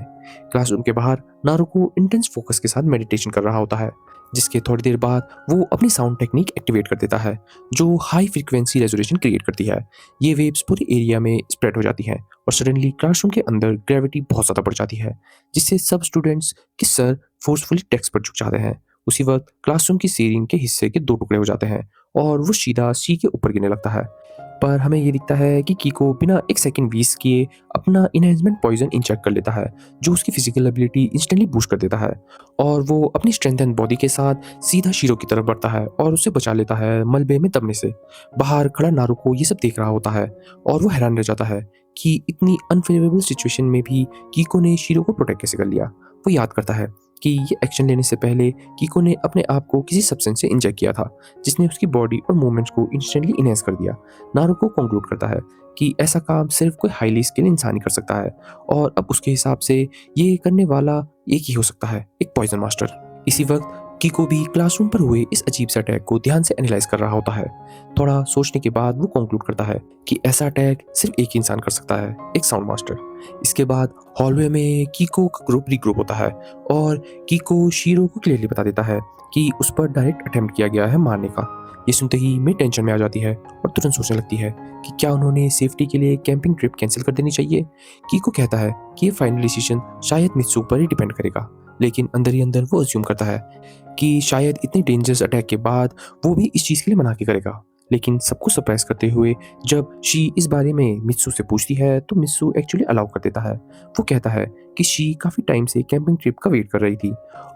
क्लासरूम के बाहर नारुको इंटेंस फोकस के साथ मेडिटेशन कर रहा होता है, जिसके थोड़ी देर बाद वो अपनी साउंड टेक्निक एक्टिवेट कर देता है जो हाई फ्रीक्वेंसी रेजोनेशन क्रिएट करती है। ये वेव्स पूरे एरिया में स्प्रेड हो जाती हैं और सडनली क्लासरूम के अंदर ग्रेविटी बहुत ज़्यादा बढ़ जाती है, जिससे सब स्टूडेंट्स के सर फोर्सफुली डेस्क पर झुक जाते हैं। उसी वक्त क्लासरूम की सीलिंग के हिस्से के 2 टुकड़े हो जाते हैं और वो सीधा सी के ऊपर गिरने लगता है। पर हमें ये दिखता है कि कीको बिना एक सेकंड वेस्ट किए अपना इनहेंसमेंट पॉइजन इंजेक्ट कर लेता है, जो उसकी फिजिकल एबिलिटी इंस्टेंटली बूस्ट कर देता है और वो अपनी स्ट्रेंथ एंड बॉडी के साथ सीधा शीरो की तरफ बढ़ता है और उसे बचा लेता है मलबे में दबने से। बाहर खड़ा नारुको ये सब देख रहा होता है और वो हैरान रह जाता है कि इतनी अनफेवरेबल सिचुएशन में भी कीको ने शीरो को प्रोटेक्ट कैसे कर लिया। वो याद करता है कि ये एक्शन लेने से पहले कीको ने अपने आप को किसी सब्सटेंस से इंजेक्ट किया था, जिसने उसकी बॉडी और मूवमेंट्स को इंस्टेंटली इनहेंस कर दिया। नारुको कंक्लूड करता है कि ऐसा काम सिर्फ कोई हाईली स्किल इंसान ही कर सकता है और अब उसके हिसाब से ये करने वाला एक ही हो सकता है, एक पॉइजन मास्टर। इसी वक्त कीको भी क्लासरूम पर हुए इस अजीब से अटैक को ध्यान से एनालाइज कर रहा होता है। थोड़ा सोचने के बाद वो कंक्लूड करता है कि ऐसा अटैक सिर्फ एक ही इंसान कर सकता है, एक साउंड मास्टर। इसके बाद हॉलवे में कीको का ग्रुप रीग्रुप होता है और कीको शीरो को क्लियरली बता देता है कि उस पर डायरेक्ट अटेम्प्ट किया गया है मारने का। ये सुनते ही मैं टेंशन में आ जाती है और तुरंत सोचने लगती है कि क्या उन्होंने सेफ्टी के लिए कैंपिंग ट्रिप कैंसिल कर देनी चाहिए। कीको कहता है कि ये फाइनल डिसीजन शायद मित्सू पर ही डिपेंड करेगा, लेकिन अंदर ही अंदर वो अज्यूम करता है कि शायद इतने डेंजरस अटैक के बाद वो भी इस चीज़ के लिए मना के करेगा। लेकिन सबको सरप्राइज करते हुए जब शी इस बारे में मित्सू से पूछती है तो मित्सू एक्चुअली अलाउ कर देता है। वो कहता है कि शी काफ़ी टाइम से कैंपिंग ट्रिप का वेट कर रही थी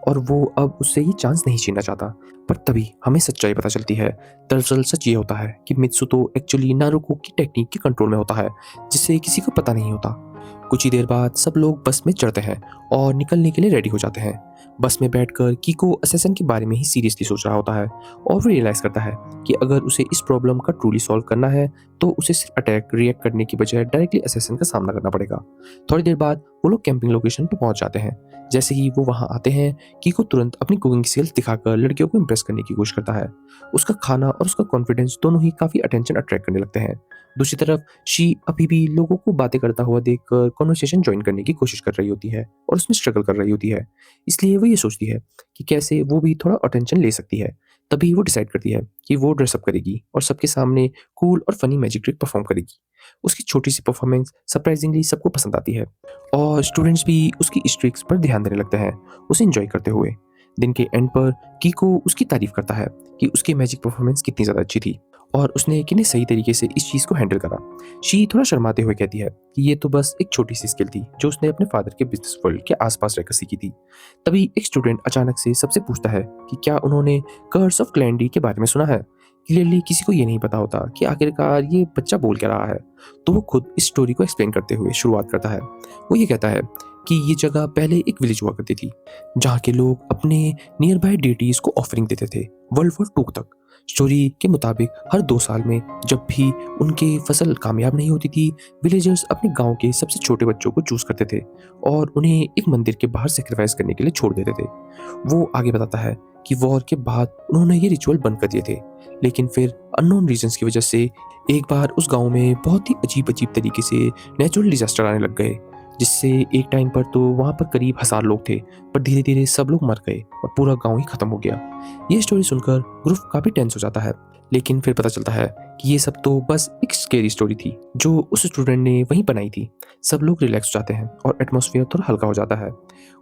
और वो अब उससे ये चांस नहीं छीनना चाहता। पर तभी हमें सच्चाई पता चलती है। दरअसल सच ये होता है कि मित्सू तो एक्चुअली नारुको की टेक्निक के कंट्रोल में होता है, जिससे किसी को पता नहीं होता। कुछ ही देर बाद सब लोग बस में चढ़ते हैं और निकलने के लिए रेडी हो जाते हैं। बस में बैठकर कीको असेसन के बारे में ही सीरियसली सोच रहा होता है और वो रियलाइज़ करता है कि अगर उसे इस प्रॉब्लम का ट्रूली सॉल्व करना है तो उसे सिर्फ अटैक रिएक्ट करने की बजाय डायरेक्टली असेसन का सामना करना पड़ेगा। थोड़ी देर बाद वो लोग कैंपिंग लोकेशन पर पहुंच जाते हैं। जैसे ही वो वहां आते हैं, कीको तुरंत अपनी कुकिंग स्किल्स दिखाकर लड़कियों को इम्प्रेस करने की कोशिश करता है। उसका खाना और उसका कॉन्फिडेंस दोनों ही काफ़ी अटेंशन अट्रैक्ट करने लगते हैं। दूसरी तरफ शी अभी भी लोगों को बातें करता हुआ देखकर कॉन्वर्सेशन ज्वाइन करने की कोशिश कर रही होती है और उसमें स्ट्रगल कर रही होती है। इसलिए वो ये सोचती है कि कैसे वो भी थोड़ा अटेंशन ले सकती है। तभी वो डिसाइड करती है कि वो ड्रेसअप करेगी और सबके सामने कूल और फनी मैजिक ट्रिक परफॉर्म करेगी। उसकी छोटी सी परफॉर्मेंस सरप्राइजिंगली सबको पसंद आती है और स्टूडेंट्स भी उसकी इस ट्रिक्स पर ध्यान देने लगते हैं, उसे एंजॉय करते हुए। दिन के एंड पर कीको उसकी तारीफ करता है कि उसकी मैजिक परफॉर्मेंस कितनी ज़्यादा अच्छी थी और उसने कितने सही तरीके से इस चीज़ को हैंडल करा। शी थोड़ा शर्माते हुए कहती है कि ये तो बस एक छोटी सी स्किल थी जो उसने अपने फादर के बिजनेस वर्ल्ड के आसपास रहकर सीखी थी। तभी एक स्टूडेंट अचानक से सबसे पूछता है कि क्या उन्होंने कर्स ऑफ क्लैंडी के बारे में सुना है। क्लियरली किसी को ये नहीं पता होता कि आखिरकार ये बच्चा बोल क्या रहा है, तो वो खुद इस स्टोरी को एक्सप्लेन करते हुए शुरुआत करता है। वो ये कहता है कि ये जगह पहले एक विलेज हुआ करती थी जहाँ के लोग अपने नियर बाय डेटीज को ऑफरिंग देते थे वर्ल्ड वॉर 2 तक। स्टोरी के मुताबिक हर 2 साल में जब भी उनके फसल कामयाब नहीं होती थी, विलेजर्स अपने गांव के सबसे छोटे बच्चों को चूज करते थे और उन्हें एक मंदिर के बाहर सेक्रीफाइस करने के लिए छोड़ देते थे। वो आगे बताता है कि वॉर के बाद उन्होंने ये रिचुअल बंद कर दिए थे, लेकिन फिर अननोन रीजंस की वजह से एक बार उस गांव में बहुत ही अजीब अजीब तरीके से नेचुरल डिजास्टर आने लग गए, जिससे एक टाइम पर तो वहाँ पर करीब 1000 लोग थे, पर धीरे धीरे सब लोग मर गए और पूरा गांव ही खत्म हो गया। ये स्टोरी सुनकर ग्रुप काफी टेंस हो जाता है, लेकिन फिर पता चलता है कि ये सब तो बस एक स्केरी स्टोरी थी जो उस स्टूडेंट ने वहीं बनाई थी। सब लोग रिलैक्स हो जाते हैं और एटमॉस्फेयर थोड़ा हल्का हो जाता है।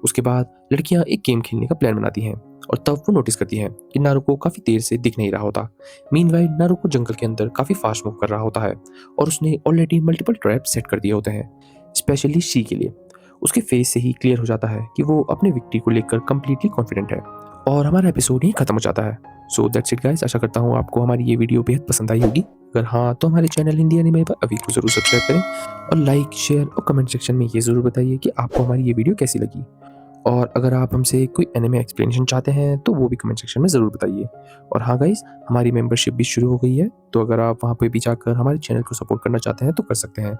उसके बाद लड़कियां एक गेम खेलने का प्लान बनाती हैं और तब वो नोटिस करती हैं कि नारुको काफी देर से दिख नहीं रहा होता। मीनवाइल नारुको जंगल के अंदर काफी फास्ट मूव कर रहा होता है और उसने ऑलरेडी मल्टीपल ट्रैप सेट कर दिए होते हैं, स्पेशली शी के लिए। उसके फेस से ही क्लियर हो जाता है कि वो अपने विक्ट्री को लेकर कंप्लीटली कॉन्फिडेंट है। और हमारा एपिसोड यहीं खत्म हो जाता है। सो दैट्स इट गाइस, आशा करता हूँ आपको हमारी ये वीडियो बेहद पसंद आई होगी। अगर हाँ तो हमारे चैनल हिंदी एनिमे पर अभी को जरूर सब्सक्राइब करें और लाइक शेयर और कमेंट सेक्शन में ये ज़रूर बताइए कि आपको हमारी ये वीडियो कैसी लगी। और अगर आप हमसे कोई एनिमे एक्सप्लेनेशन चाहते हैं तो वो भी कमेंट सेक्शन में ज़रूर बताइए। और हाँ गाइस, हमारी मेंबरशिप भी शुरू हो गई है, तो अगर आप वहाँ पे भी जाकर हमारे चैनल को सपोर्ट करना चाहते हैं तो कर सकते हैं,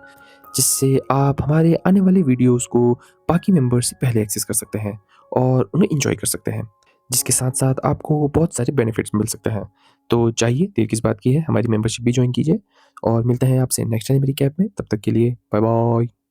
जिससे आप हमारे आने वाले वीडियोस को बाकी मेंबर्स से पहले एक्सेस कर सकते हैं और उन्हें एंजॉय कर सकते हैं, जिसके साथ साथ आपको बहुत सारे बेनिफिट्स मिल सकते हैं। तो जाइए, देर किस बात की है, हमारी मेंबरशिप भी ज्वाइन कीजिए और मिलते हैं आपसे नेक्स्ट टाइम मेरी कैब में। तब तक के लिए बाय बाय।